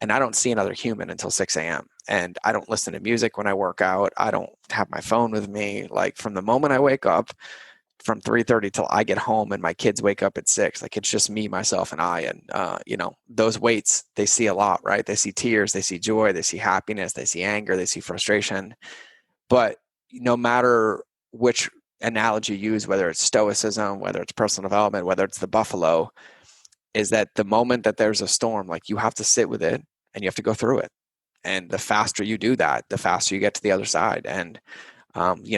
A: and I don't see another human until 6 a.m. And I don't listen to music when I work out. I don't have my phone with me. Like, from the moment I wake up, from 3:30 till I get home and my kids wake up at 6, like, it's just me, myself, and I. And, those weights, they see a lot, right? They see tears, they see joy, they see happiness, they see anger, they see frustration. But no matter which analogy you use, whether it's stoicism, whether it's personal development, whether it's the buffalo, is that the moment that there's a storm, like, you have to sit with it and you have to go through it. And the faster you do that, the faster you get to the other side. And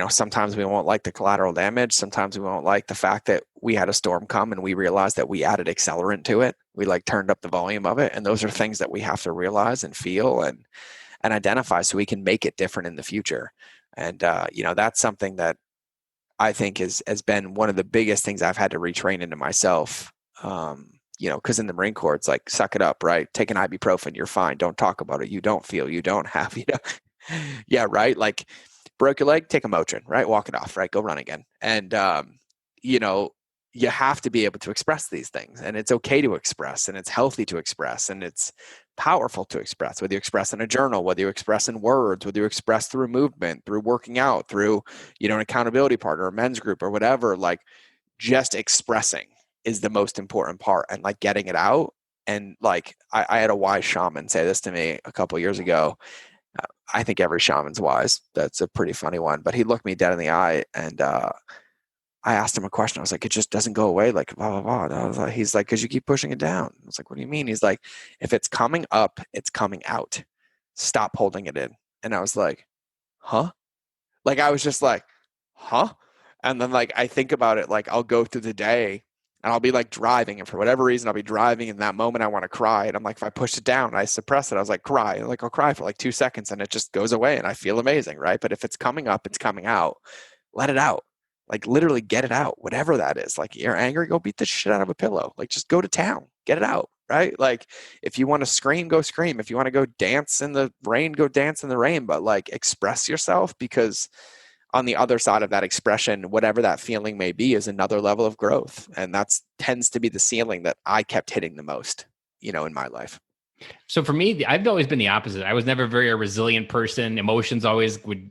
A: Sometimes we won't like the collateral damage. Sometimes we won't like the fact that we had a storm come and we realized that we added accelerant to it. We like turned up the volume of it. And those are things that we have to realize and feel and identify so we can make it different in the future. And, that's something that I think has been one of the biggest things I've had to retrain into myself. Because in the Marine Corps, it's like, suck it up, right? Take an ibuprofen, you're fine. Don't talk about it. You don't feel, you don't have, yeah, right. Like, broke your leg, take a Motrin, right? Walk it off, right? Go run again. And, you have to be able to express these things, and it's okay to express, and it's healthy to express, and it's powerful to express, whether you express in a journal, whether you express in words, whether you express through movement, through working out, through, an accountability partner, a men's group or whatever. Like, just expressing is the most important part, and like getting it out. And like, I had a wise shaman say this to me a couple of years ago. I think every shaman's wise. That's a pretty funny one, but he looked me dead in the eye, and I asked him a question. I was like, it just doesn't go away. Like, blah, blah, blah. He's like, because you keep pushing it down. I was like, what do you mean? He's like, if it's coming up, it's coming out. Stop holding it in. And I was like, huh? Like, I was just like, huh? And then like, I think about it, like I'll go through the day and I'll be like driving, and for whatever reason, I'll be driving. In that moment, I want to cry. And I'm like, if I push it down, I suppress it. I was like, cry. And like, I'll cry for like 2 seconds and it just goes away and I feel amazing, right? But if it's coming up, it's coming out. Let it out. Like, literally get it out, whatever that is. Like, you're angry, go beat the shit out of a pillow. Like, just go to town, get it out, right? Like, if you want to scream, go scream. If you want to go dance in the rain, go dance in the rain. But like, express yourself, because on the other side of that expression, whatever that feeling may be, is another level of growth. And that's tends to be the ceiling that I kept hitting the most, in my life.
C: So for me, I've always been the opposite. I was never very a resilient person. Emotions always would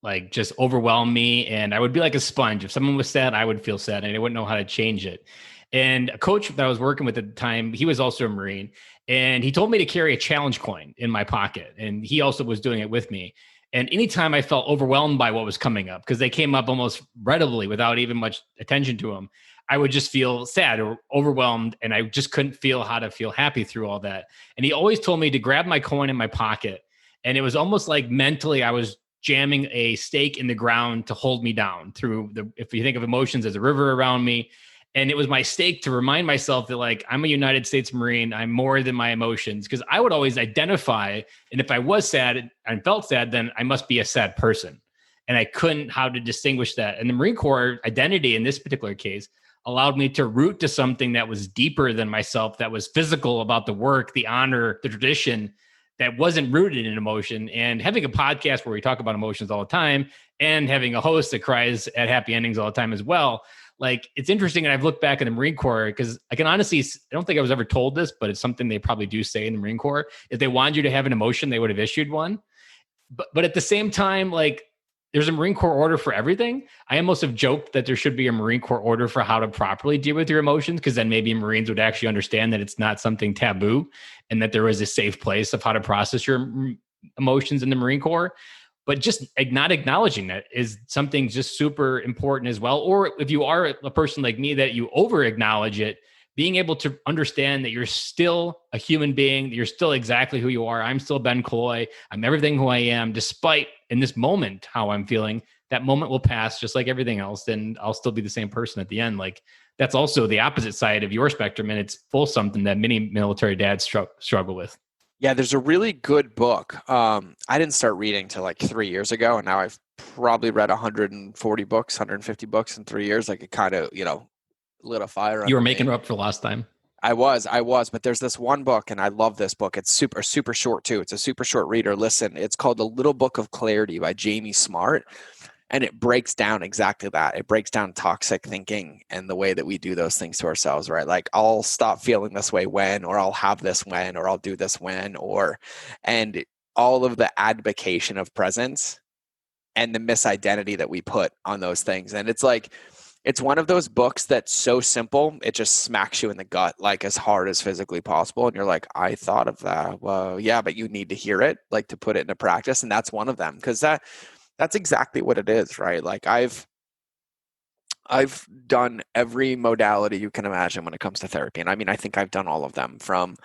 C: like just overwhelm me, and I would be like a sponge. If someone was sad, I would feel sad, and I wouldn't know how to change it. And a coach that I was working with at the time, he was also a Marine, and he told me to carry a challenge coin in my pocket, and he also was doing it with me. And anytime I felt overwhelmed by what was coming up, because they came up almost readily without even much attention to them, I would just feel sad or overwhelmed, and I just couldn't feel how to feel happy through all that. And he always told me to grab my coin in my pocket, and it was almost like mentally I was jamming a stake in the ground to hold me down through if you think of emotions as a river around me. And it was my stake to remind myself that, like, I'm a United States Marine. I'm more than my emotions, because I would always identify. And if I was sad and felt sad, then I must be a sad person. And I couldn't how to distinguish that. And the Marine Corps identity in this particular case allowed me to root to something that was deeper than myself, that was physical about the work, the honor, the tradition, that wasn't rooted in emotion. And having a podcast where we talk about emotions all the time, and having a host that cries at happy endings all the time as well. Like, it's interesting. And I've looked back at the Marine Corps, because I can honestly, I don't think I was ever told this, but it's something they probably do say in the Marine Corps. If they wanted you to have an emotion, they would have issued one. But at the same time, like, there's a Marine Corps order for everything. I almost have joked that there should be a Marine Corps order for how to properly deal with your emotions, because then maybe Marines would actually understand that it's not something taboo, and that there is a safe place of how to process your emotions in the Marine Corps. But just not acknowledging that is something just super important as well. Or if you are a person like me that you over acknowledge it, being able to understand that you're still a human being, that you're still exactly who you are. I'm still Ben Killoy. I'm everything who I am, despite in this moment how I'm feeling. That moment will pass just like everything else. Then I'll still be the same person at the end. Like, that's also the opposite side of your spectrum. And it's full something that many military dads struggle with.
A: Yeah, there's a really good book. I didn't start reading till like 3 years ago, and now I've probably read 140 books, 150 books in 3 years. Like, it kind of, lit a fire.
C: You were making her up for last time.
A: I was, but there's this one book, and I love this book. It's super short too. It's a super short reader. Listen, it's called The Little Book of Clarity by Jamie Smart. And it breaks down exactly that. It breaks down toxic thinking and the way that we do those things to ourselves, right? Like, I'll stop feeling this way when, or I'll have this when, or I'll do this when, and all of the advocation of presence and the misidentity that we put on those things. And it's like, it's one of those books that's so simple, it just smacks you in the gut, like as hard as physically possible. And you're like, I thought of that. Well, yeah, but you need to hear it, like, to put it into practice. And that's one of them, because that's exactly what it is, right? Like, I've done every modality you can imagine when it comes to therapy. And I mean, I think I've done all of them, from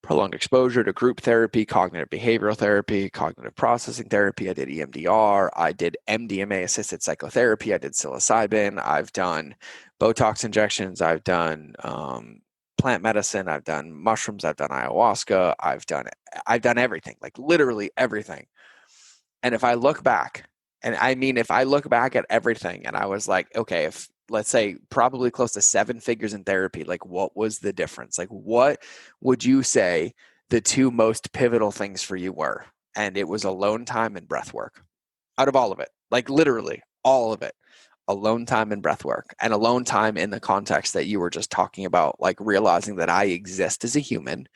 A: prolonged exposure to group therapy, cognitive behavioral therapy, cognitive processing therapy. I did EMDR. I did MDMA assisted psychotherapy. I did psilocybin. I've done Botox injections. I've done plant medicine. I've done mushrooms. I've done ayahuasca. I've done everything, like literally everything. And if I look back, and I mean, if I look back at everything and I was like, okay, if let's say probably close to 7 figures in therapy, like what was the difference? Like, what would you say the two most pivotal things for you were? And it was alone time and breath work out of all of it, like literally all of it. Alone time and breath work, and alone time in the context that you were just talking about, like realizing that I exist as a human,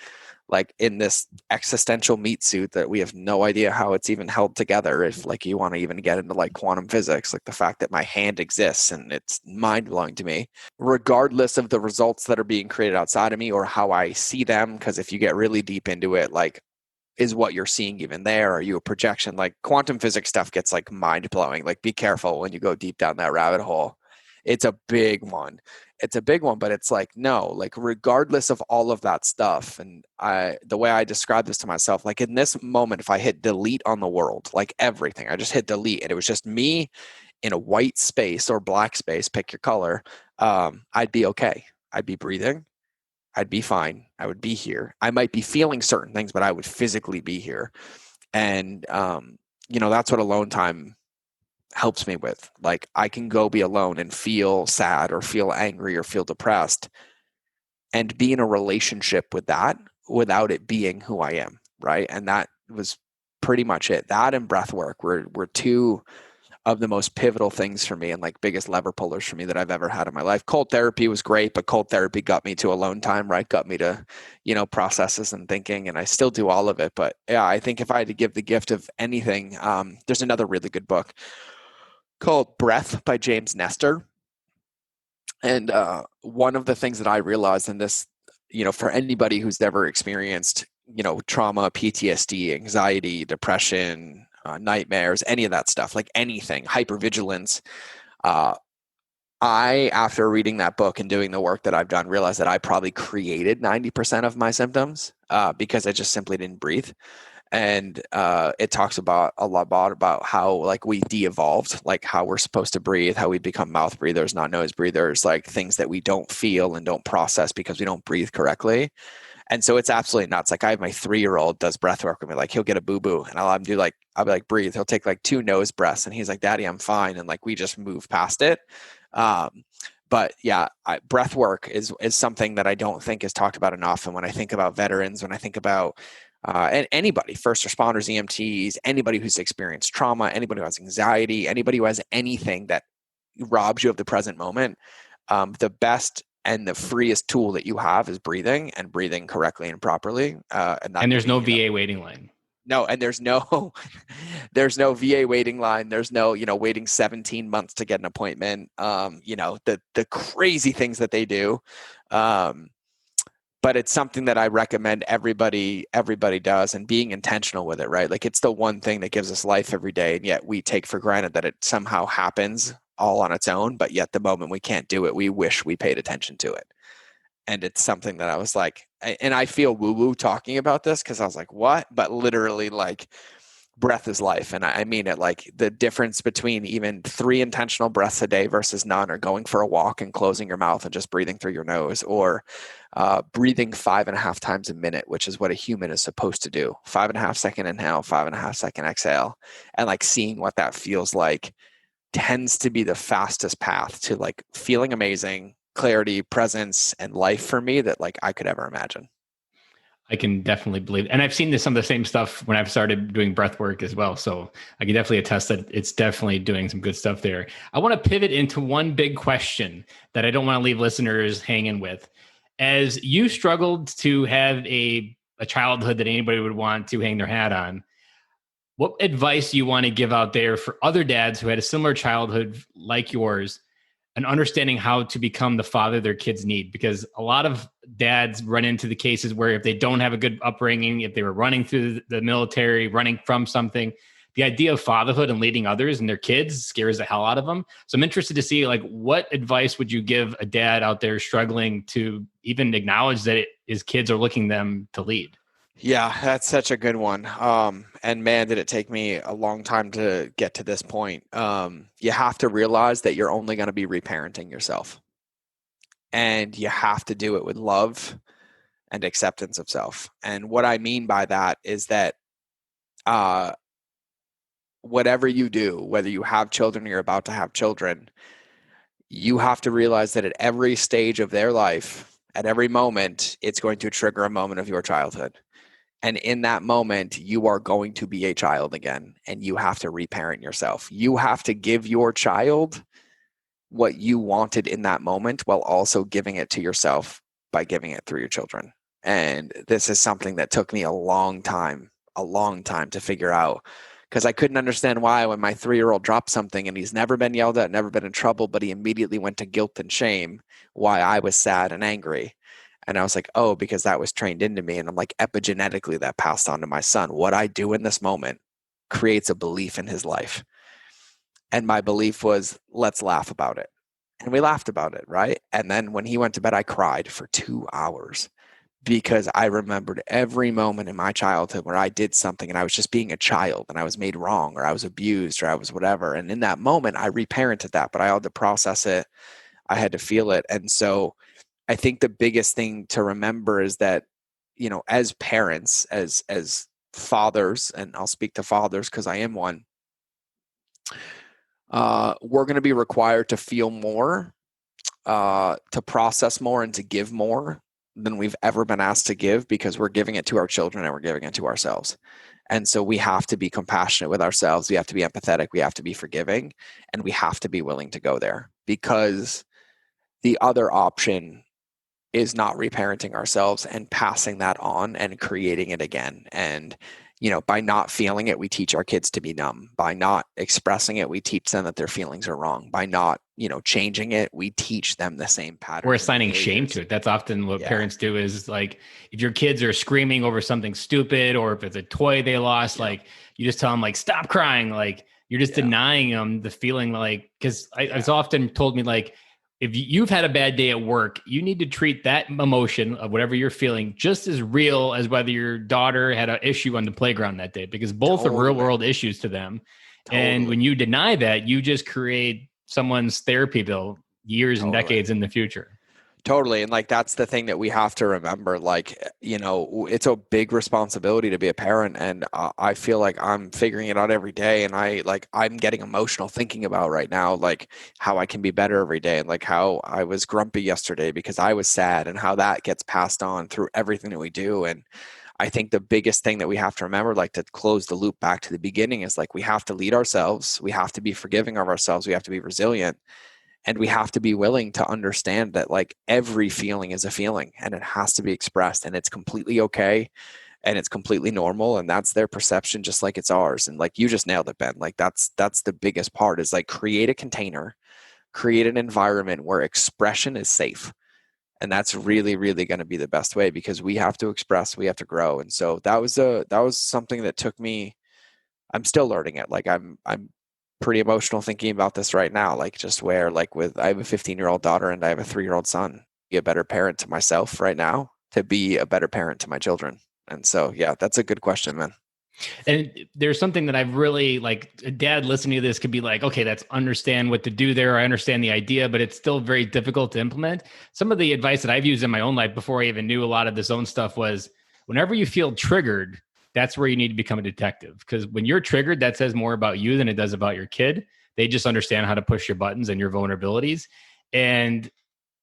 A: like in this existential meat suit that we have no idea how it's even held together. If like you want to even get into like quantum physics, like the fact that my hand exists, and it's mind blowing to me, regardless of the results that are being created outside of me or how I see them. Because if you get really deep into it, like, is what you're seeing even there? Are you a projection? Like quantum physics stuff gets like mind blowing. Like be careful when you go deep down that rabbit hole. It's a big one. It's a big one, but it's like, no, like regardless of all of that stuff. And the way I describe this to myself, like in this moment, if I hit delete on the world, like everything, I just hit delete and it was just me in a white space or black space, pick your color. I'd be okay. I'd be breathing. I'd be fine. I would be here. I might be feeling certain things, but I would physically be here. And, that's what alone time helps me with. Like I can go be alone and feel sad or feel angry or feel depressed and be in a relationship with that without it being who I am. Right. And that was pretty much it. That and breath work were two of the most pivotal things for me and like biggest lever pullers for me that I've ever had in my life. Cold therapy was great, but cold therapy got me to alone time, right? Got me to, processes and thinking, and I still do all of it. But yeah, I think if I had to give the gift of anything, there's another really good book called Breath by James Nestor. And one of the things that I realized in this, for anybody who's ever experienced, trauma, PTSD, anxiety, depression, nightmares, any of that stuff, like anything, hypervigilance. After reading that book and doing the work that I've done, realized that I probably created 90% of my symptoms because I just simply didn't breathe. And it talks about a lot about how like we de-evolved, like how we're supposed to breathe, how we become mouth breathers, not nose breathers, like things that we don't feel and don't process because we don't breathe correctly. And so it's absolutely nuts. Like I have my 3-year-old does breath work with me. Like he'll get a boo-boo and I'll have him do like, I'll be like, breathe. He'll take like 2 nose breaths and he's like, Daddy, I'm fine. And like, we just move past it. But yeah, breath work is something that I don't think is talked about enough. And when I think about veterans, when I think about and anybody, first responders, EMTs, anybody who's experienced trauma, anybody who has anxiety, anybody who has anything that robs you of the present moment, the best and the freest tool that you have is breathing and breathing correctly and properly.
C: And there's no VA waiting line.
A: No, and there's no VA waiting line. There's no, waiting 17 months to get an appointment. The crazy things that they do. But it's something that I recommend everybody does, and being intentional with it, right? Like it's the one thing that gives us life every day. And yet we take for granted that it somehow happens all on its own. But yet the moment we can't do it, we wish we paid attention to it. And it's something that I was like, and I feel woo-woo talking about this because I was like, what? But literally like breath is life. And I mean it, like the difference between even 3 intentional breaths a day versus none, or going for a walk and closing your mouth and just breathing through your nose, or breathing 5.5 times a minute, which is what a human is supposed to do. 5.5 second inhale, 5.5 second exhale. And like seeing what that feels like tends to be the fastest path to like feeling amazing, clarity, presence, and life for me that like I could ever imagine.
C: I can definitely believe, and I've seen some of the same stuff when I've started doing breath work as well. So I can definitely attest that it's definitely doing some good stuff there. I want to pivot into one big question that I don't want to leave listeners hanging with. As you struggled to have a childhood that anybody would want to hang their hat on, what advice do you want to give out there for other dads who had a similar childhood like yours, and understanding how to become the father their kids need? Because a lot of dads run into the cases where if they don't have a good upbringing, if they were running through the military, running from something,
B: the idea of fatherhood and leading others and their kids scares the hell out of them. So I'm interested to see, like, what advice would you give a dad out there struggling to even acknowledge that his kids are looking them to lead?
A: Yeah, that's such a good one. And man, did it take me a long time to get to this point. You have to realize that you're only going to be reparenting yourself. And you have to do it with love and acceptance of self. And what I mean by that is that whatever you do, whether you have children or you're about to have children, you have to realize that at every stage of their life, at every moment, it's going to trigger a moment of your childhood. And in that moment, you are going to be a child again, and you have to reparent yourself. You have to give your child what you wanted in that moment while also giving it to yourself by giving it through your children. And this is something that took me a long time to figure out, because I couldn't understand why when my 3-year-old dropped something and he's never been yelled at, never been in trouble, but he immediately went to guilt and shame, why I was sad and angry. And I was like, oh, because that was trained into me. And I'm like, epigenetically, that passed on to my son. What I do in this moment creates a belief in his life. And my belief was, let's laugh about it. And we laughed about it, right? And then when he went to bed, I cried for 2 hours because I remembered every moment in my childhood where I did something and I was just being a child and I was made wrong or I was abused or I was whatever. And in that moment, I reparented that, but I had to process it. I had to feel it. And so I think the biggest thing to remember is that, you know, as parents, as fathers, and I'll speak to fathers because I am one, we're going to be required to feel more, to process more, and to give more than we've ever been asked to give, because we're giving it to our children and we're giving it to ourselves. And so we have to be compassionate with ourselves. We have to be empathetic. We have to be forgiving, and we have to be willing to go there, because the other option is not reparenting ourselves and passing that on and creating it again. And, you know, by not feeling it, we teach our kids to be numb. By not expressing it, we teach them that their feelings are wrong. By not, you know, changing it, we teach them the same pattern.
B: We're assigning shame to it. That's often what parents do, is like, if your kids are screaming over something stupid, or if it's a toy they lost, like, you just tell them, like, stop crying. Like, you're just denying them the feeling, like, because it's often told me, like, if you've had a bad day at work, you need to treat that emotion of whatever you're feeling just as real as whether your daughter had an issue on the playground that day, because both are real world issues to them. And when you deny that, you just create someone's therapy bill years and decades in the future.
A: Totally. And like, that's the thing that we have to remember. Like, you know, it's a big responsibility to be a parent. And I feel like I'm figuring it out every day. And I'm getting emotional thinking about right now, like how I can be better every day, and like how I was grumpy yesterday because I was sad, and how that gets passed on through everything that we do. And I think the biggest thing that we have to remember, like to close the loop back to the beginning, is like, we have to lead ourselves. We have to be forgiving of ourselves. We have to be resilient. And we have to be willing to understand that, like, every feeling is a feeling and it has to be expressed, and it's completely okay. And it's completely normal. And that's their perception, just like it's ours. And like, you just nailed it, Ben. Like, that's the biggest part, is like, create a container, create an environment where expression is safe. And that's really, really going to be the best way, because we have to express, we have to grow. And so that was something that took me, I'm still learning it. Like, I'm pretty emotional thinking about this right now, like, just where, like, I have a 15-year-old daughter and I have a 3-year-old son. Be a better parent to myself right now to be a better parent to my children. And so, yeah, that's a good question, man.
B: And there's something that I've really, like, a dad listening to this could be like, okay, that's understand what to do there. I understand the idea, but it's still very difficult to implement. Some of the advice that I've used in my own life before I even knew a lot of this own stuff was, whenever you feel triggered, that's where you need to become a detective. Because when you're triggered, that says more about you than it does about your kid. They just understand how to push your buttons and your vulnerabilities. And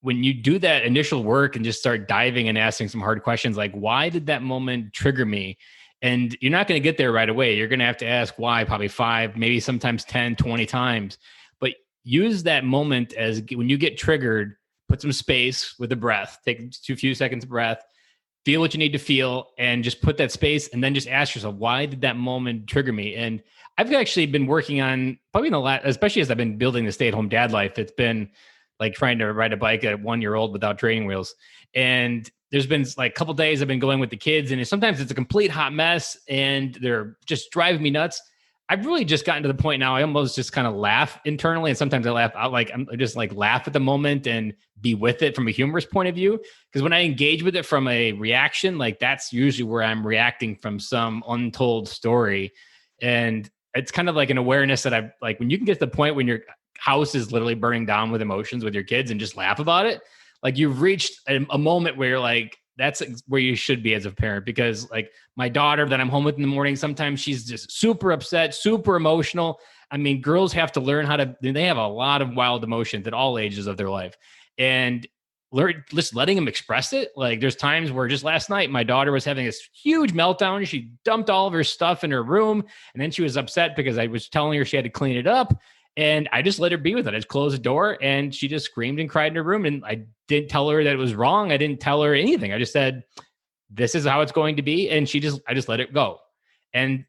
B: when you do that initial work and just start diving and asking some hard questions, like, why did that moment trigger me? And you're not going to get there right away. You're going to have to ask why probably 5, maybe sometimes 10, 20 times. But use that moment as, when you get triggered, put some space with a breath, take a few seconds of breath, feel what you need to feel, and just put that space, and then just ask yourself, why did that moment trigger me? And I've actually been working on, probably in the last, especially as I've been building the stay-at-home dad life, it's been like trying to ride a bike at 1-year-old without training wheels. And there's been like a couple days I've been going with the kids, and sometimes it's a complete hot mess and they're just driving me nuts.
C: I've really just gotten to the point now. I almost just kind of laugh internally, and sometimes I laugh out. Like I'm just like laugh at the moment and be with it from a humorous point of view. Because when I engage with it from a reaction, like that's usually where I'm reacting from some untold story, and it's kind of like an awareness that I've like when you can get to the point when your house is literally burning down with emotions with your kids and just laugh about it. Like you've reached a moment where you're like, that's where you should be as a parent, because like my daughter that I'm home with in the morning, sometimes she's just super upset, super emotional. I mean, girls have to learn how to, they have a lot of wild emotions at all ages of their life, and learn just letting them express it. Like there's times where just last night, my daughter was having this huge meltdown. She dumped all of her stuff in her room, and then she was upset because I was telling her she had to clean it up. And I just let her be with it. I just closed the door, and she just screamed and cried in her room. And I didn't tell her that it was wrong. I didn't tell her anything. I just said, this is how it's going to be. And I just let it go. And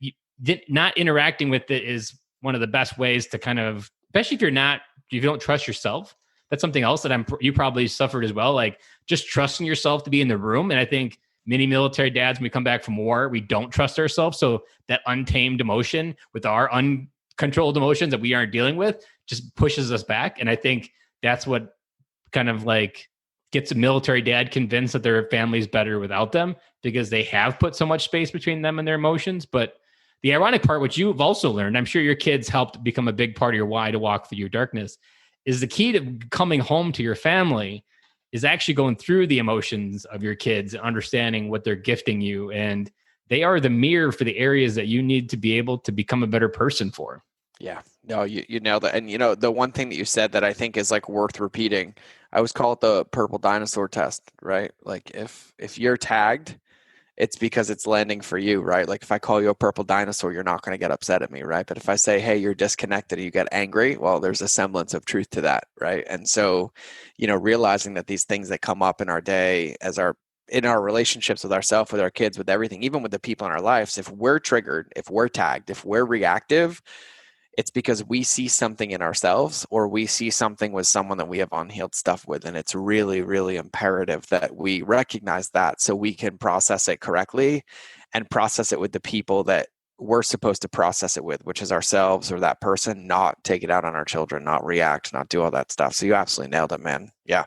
C: not interacting with it is one of the best ways to kind of, especially if you don't trust yourself. That's something else that you probably suffered as well. Like just trusting yourself to be in the room. And I think many military dads, when we come back from war, we don't trust ourselves. So that untamed emotion with our controlled emotions that we aren't dealing with just pushes us back. And I think that's what kind of like gets a military dad convinced that their family's better without them, because they have put so much space between them and their emotions. But the ironic part, which you've also learned, I'm sure your kids helped become a big part of your why to walk through your darkness, is the key to coming home to your family is actually going through the emotions of your kids and understanding what they're gifting you. And they are the mirror for the areas that you need to be able to become a better person for.
A: Yeah, no, you nailed it. And the one thing that you said that I think is like worth repeating, I always call it the purple dinosaur test, right? Like if you're tagged, it's because it's landing for you, right? Like if I call you a purple dinosaur, you're not going to get upset at me, right? But if I say, hey, you're disconnected and you get angry, well, there's a semblance of truth to that, right? And so, realizing that these things that come up in our day in our relationships with ourselves, with our kids, with everything, even with the people in our lives, if we're triggered, if we're tagged, if we're reactive, it's because we see something in ourselves or we see something with someone that we have unhealed stuff with. And it's really, really imperative that we recognize that so we can process it correctly and process it with the people that we're supposed to process it with, which is ourselves or that person, not take it out on our children, not react, not do all that stuff. So you absolutely nailed it, man. Yeah.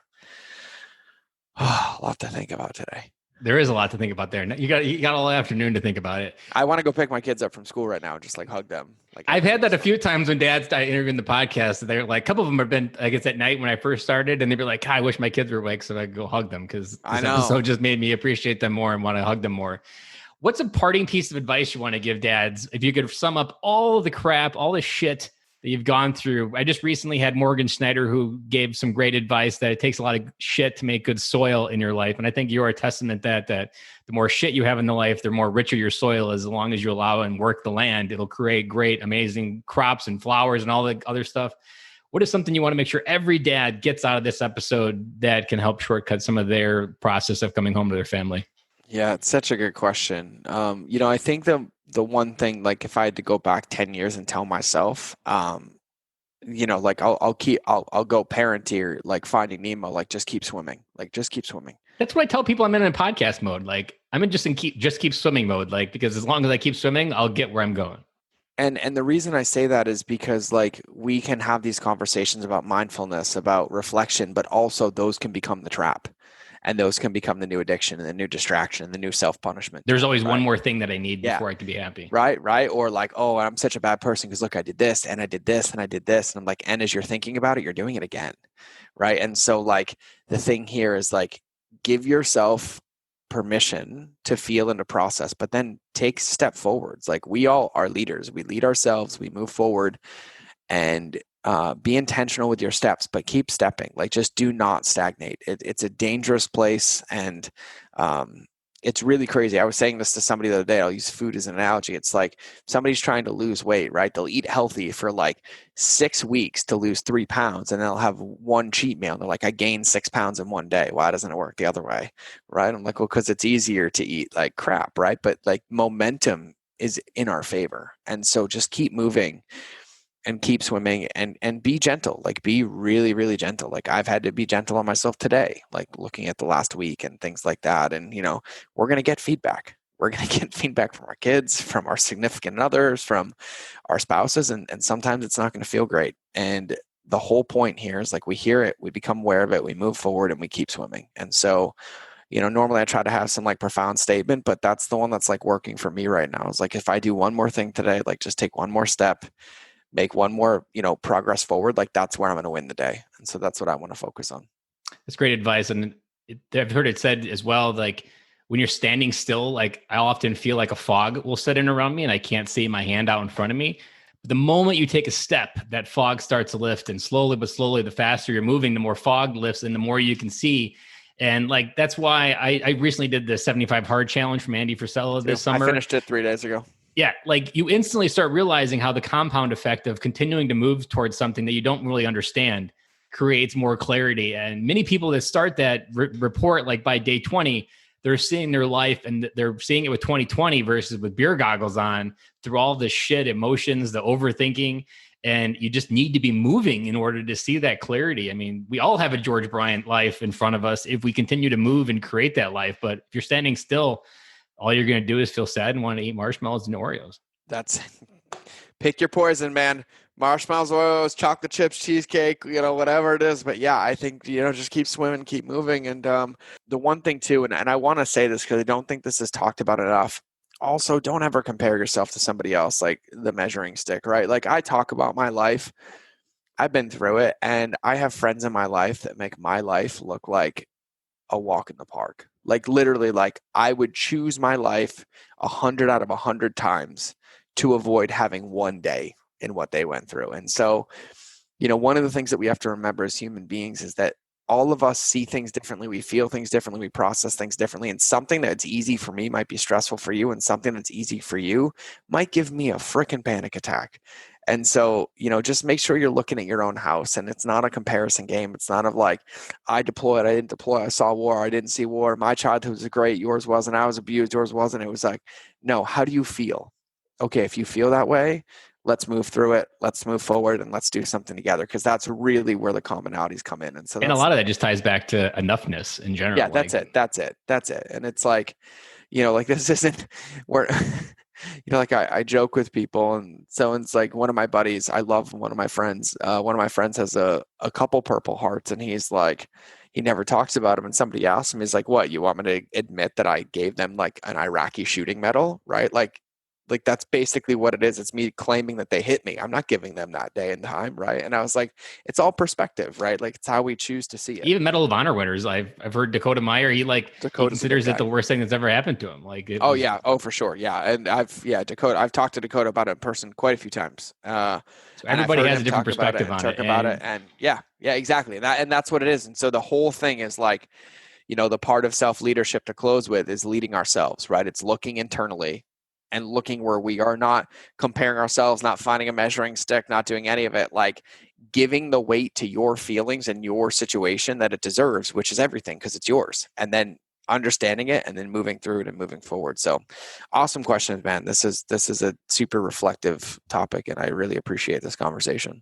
A: A lot to think about today.
C: There is a lot to think about there. You got all afternoon to think about it.
A: I want to go pick my kids up from school right now and just like hug them. Like
C: I've had that a few times when dads I interviewed in the podcast. They're like, a couple of them have been, I guess, at night when I first started, and they'd be like, I wish my kids were awake so I could go hug them, because this episode just made me appreciate them more and want to hug them more. What's a parting piece of advice you want to give dads? If you could sum up all the crap, all the shit that you've gone through. I just recently had Morgan Schneider, who gave some great advice that it takes a lot of shit to make good soil in your life. And I think you're a testament that the more shit you have in the life, the more richer your soil is. As long as you allow and work the land, it'll create great, amazing crops and flowers and all the other stuff. What is something you want to make sure every dad gets out of this episode that can help shortcut some of their process of coming home to their family?
A: Yeah, it's such a good question. I think the one thing, like if I had to go back 10 years and tell myself, like I'll go parent here, like Finding Nemo, like just keep swimming,
C: That's what I tell people I'm in podcast mode. Like I'm in just keep swimming mode, like, because as long as I keep swimming, I'll get where I'm going.
A: And the reason I say that is because like we can have these conversations about mindfulness, about reflection, but also those can become the trap. And those can become the new addiction and the new distraction and the new self-punishment.
C: There's always one more thing that I need before I can be happy.
A: Right. Or like, oh, I'm such a bad person because look, I did this and I did this and I did this. And I'm like, and as you're thinking about it, you're doing it again. Right. And so like the thing here is like, give yourself permission to feel and to process, but then take step forwards. Like we all are leaders. We lead ourselves, we move forward, and be intentional with your steps, but keep stepping. Like just do not stagnate. It's a dangerous place, and it's really crazy. I was saying this to somebody the other day. I'll use food as an analogy. It's like somebody's trying to lose weight, right? They'll eat healthy for like 6 weeks to lose 3 pounds, and they'll have one cheat meal. And they're like, I gained 6 pounds in one day. Why doesn't it work the other way? Right? I'm like, well, because it's easier to eat like crap, right? But like momentum is in our favor. And so just keep moving and keep swimming and be gentle, like be really, really gentle. Like I've had to be gentle on myself today, like looking at the last week and things like that. And, we're going to get feedback, we're going to get feedback from our kids, from our significant others, from our spouses, and sometimes it's not going to feel great. And the whole point here is like we hear it, we become aware of it, we move forward, and we keep swimming. And so, normally I try to have some like profound statement, but that's the one that's like working for me right now. It's like, if I do one more thing today, like just take one more step, make one more, progress forward, like that's where I'm going to win the day. And so that's what I want to focus on.
C: That's great advice. And I've heard it said as well, like when you're standing still, like I often feel like a fog will set in around me and I can't see my hand out in front of me. But the moment you take a step, that fog starts to lift, and slowly but slowly, the faster you're moving, the more fog lifts and the more you can see. And like, that's why I recently did the 75 hard challenge from Andy Frisella this summer.
A: I finished it 3 days ago.
C: Yeah. Like you instantly start realizing how the compound effect of continuing to move towards something that you don't really understand creates more clarity. And many people that start that report, like by day 20, they're seeing their life and they're seeing it with 2020 versus with beer goggles on through all the shit, emotions, the overthinking. And you just need to be moving in order to see that clarity. I mean, we all have a George Bryant life in front of us if we continue to move and create that life. But if you're standing still, all you're going to do is feel sad and want to eat marshmallows and Oreos.
A: That's pick your poison, man. Marshmallows, Oreos, chocolate chips, cheesecake, whatever it is. But yeah, I think, just keep swimming, keep moving. And the one thing too, and I want to say this because I don't think this is talked about enough. Also, don't ever compare yourself to somebody else, like the measuring stick, right? Like I talk about my life. I've been through it, and I have friends in my life that make my life look like a walk in the park. Like literally, like I would choose my life 100 out of 100 times to avoid having one day in what they went through. And so, one of the things that we have to remember as human beings is that all of us see things differently. We feel things differently. We process things differently. And something that's easy for me might be stressful for you. And something that's easy for you might give me a freaking panic attack. And so, just make sure you're looking at your own house, and it's not a comparison game. It's not of like, I deployed, I didn't deploy, I saw war, I didn't see war. My childhood was great, yours wasn't. I was abused, yours wasn't. It was like, no, how do you feel? Okay, if you feel that way, let's move through it. Let's move forward and let's do something together, because that's really where the commonalities come in. And so,
C: and a lot of that just ties back to enoughness in general.
A: Yeah, that's it. And it's like, like this isn't where, like I joke with people, and so it's like one of my buddies, I love one of my friends. One of my friends has a couple Purple Hearts, and he's like, he never talks about them. And somebody asked him, he's like, what, you want me to admit that I gave them like an Iraqi shooting medal, right? Like that's basically what it is. It's me claiming that they hit me. I'm not giving them that day and time, right? And I was like, it's all perspective, right? Like it's how we choose to see it.
C: Even Medal of Honor winners, I've heard Dakota Meyer. He considers it the worst thing that's ever happened to him. Like,
A: for sure, yeah. And I've talked to Dakota about it in person quite a few times.
C: So everybody has a different perspective on it.
A: About it, and yeah, exactly. And that's what it is. And so the whole thing is like, the part of self-leadership to close with is leading ourselves, right? It's looking internally and looking where we are, not comparing ourselves, not finding a measuring stick, not doing any of it, like giving the weight to your feelings and your situation that it deserves, which is everything, because it's yours. And then understanding it and then moving through it and moving forward. So awesome questions, man. This is a super reflective topic, and I really appreciate this conversation.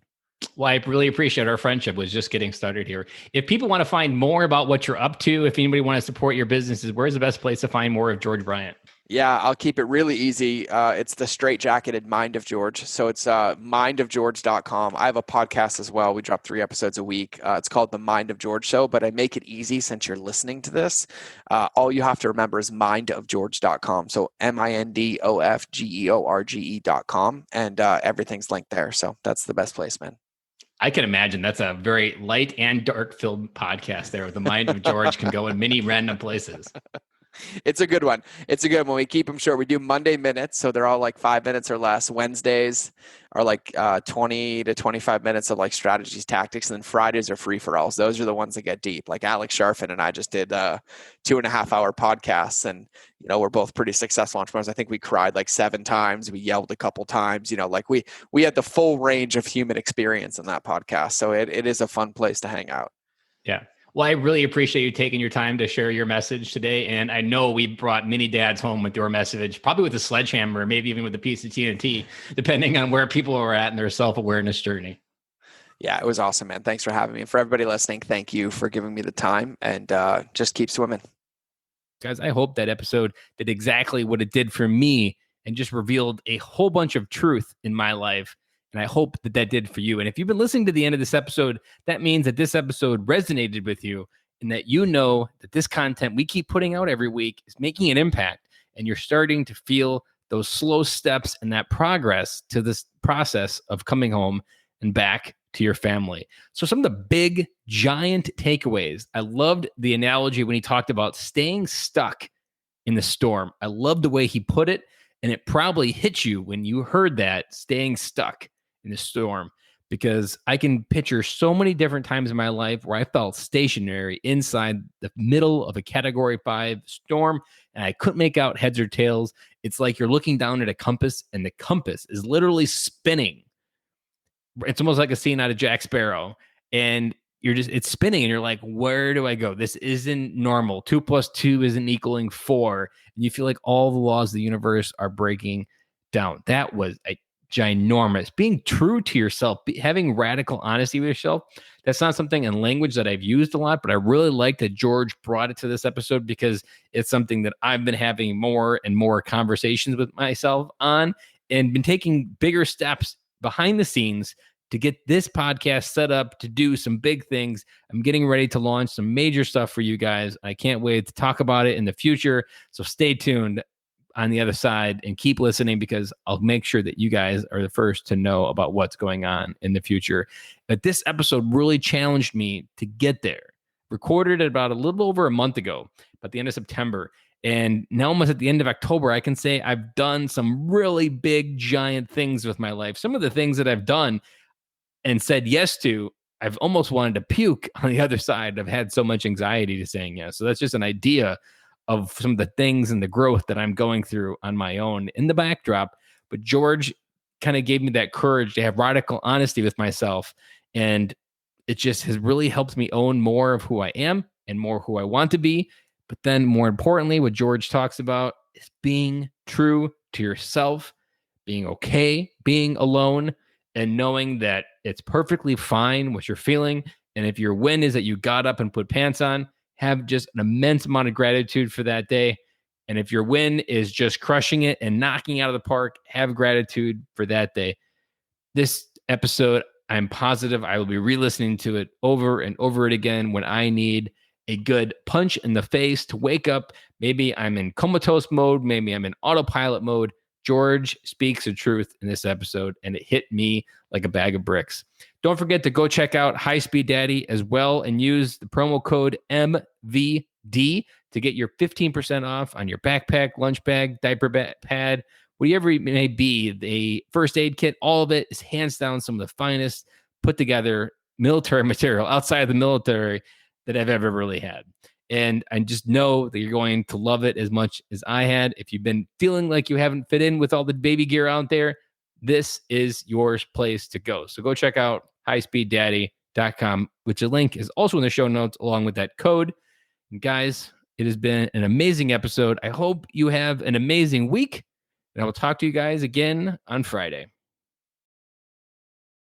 C: Well, I really appreciate our friendship was just getting started here. If people want to find more about what you're up to, if anybody wants to support your businesses, where's the best place to find more of George Bryant?
A: Yeah, I'll keep it really easy. It's the straitjacketed Mind of George. So it's mindofgeorge.com. I have a podcast as well. We drop 3 episodes a week. It's called The Mind of George Show, but I make it easy since you're listening to this. All you have to remember is mindofgeorge.com. So mindofgeorge.com. And everything's linked there. So that's the best place, man.
C: I can imagine that's a very light and dark filled podcast there. The Mind of George can go in many random places.
A: It's a good one. We keep them short. We do Monday minutes, so they're all like 5 minutes or less. Wednesdays are like 20 to 25 minutes of like strategies, tactics, and then Fridays are free for all. So those are the ones that get deep. Like Alex Sharfin and I just did 2.5 hour podcasts, and we're both pretty successful entrepreneurs. I think we cried like 7 times. We yelled a couple times. Like we had the full range of human experience in that podcast. So it is a fun place to hang out.
C: Yeah. Well, I really appreciate you taking your time to share your message today. And I know we brought many dads home with your message, probably with a sledgehammer, maybe even with a piece of TNT, depending on where people are at in their self-awareness journey.
A: Yeah, it was awesome, man. Thanks for having me. And for everybody listening, thank you for giving me the time, and just keep swimming.
C: Guys, I hope that episode did exactly what it did for me and just revealed a whole bunch of truth in my life. And I hope that that did for you. And if you've been listening to the end of this episode, that means that this episode resonated with you and that you know that this content we keep putting out every week is making an impact. And you're starting to feel those slow steps and that progress to this process of coming home and back to your family. So some of the big, giant takeaways. I loved the analogy when he talked about staying stuck in the storm. I loved the way he put it, and it probably hit you when you heard that, staying stuck in the storm, because I can picture so many different times in my life where I felt stationary inside the middle of a Category 5 storm, and I couldn't make out heads or tails. It's like you're looking down at a compass, and the compass is literally spinning. It's almost like a scene out of Jack Sparrow, and it's spinning and you're like, where do I go? This isn't normal. 2 + 2 isn't equaling 4. And you feel like all the laws of the universe are breaking down. That was a ginormous. Being true to yourself, having radical honesty with yourself. That's not something in language that I've used a lot, but I really like that George brought it to this episode because it's something that I've been having more and more conversations with myself on and been taking bigger steps behind the scenes to get this podcast set up to do some big things. I'm getting ready to launch some major stuff for you guys. I can't wait to talk about it in the future. So stay tuned on the other side and keep listening because I'll make sure that you guys are the first to know about what's going on in the future. But this episode really challenged me to get there. Recorded it about a little over a month ago, at the end of September. And now almost at the end of October, I can say I've done some really big, giant things with my life. Some of the things that I've done and said yes to, I've almost wanted to puke on the other side. I've had so much anxiety to saying yes. So that's just an idea of some of the things and the growth that I'm going through on my own in the backdrop. But George kind of gave me that courage to have radical honesty with myself. And it just has really helped me own more of who I am and more who I want to be. But then more importantly, what George talks about is being true to yourself, being okay, being alone, and knowing that it's perfectly fine what you're feeling. And if your win is that you got up and put pants on, have just an immense amount of gratitude for that day. And if your win is just crushing it and knocking out of the park, have gratitude for that day. This episode, I'm positive I will be re-listening to it over and over it again when I need a good punch in the face to wake up. Maybe I'm in comatose mode. Maybe I'm in autopilot mode. George speaks the truth in this episode, and it hit me like a bag of bricks. Don't forget to go check out High Speed Daddy as well and use the promo code MVD to get your 15% off on your backpack, lunch bag, diaper pad, whatever it may be, the first aid kit. All of it is hands down some of the finest put together military material outside of the military that I've ever really had. And I just know that you're going to love it as much as I had. If you've been feeling like you haven't fit in with all the baby gear out there, this is your place to go. So go check out highspeeddaddy.com, which a link is also in the show notes along with that code. And guys, it has been an amazing episode. I hope you have an amazing week, and I will talk to you guys again on Friday.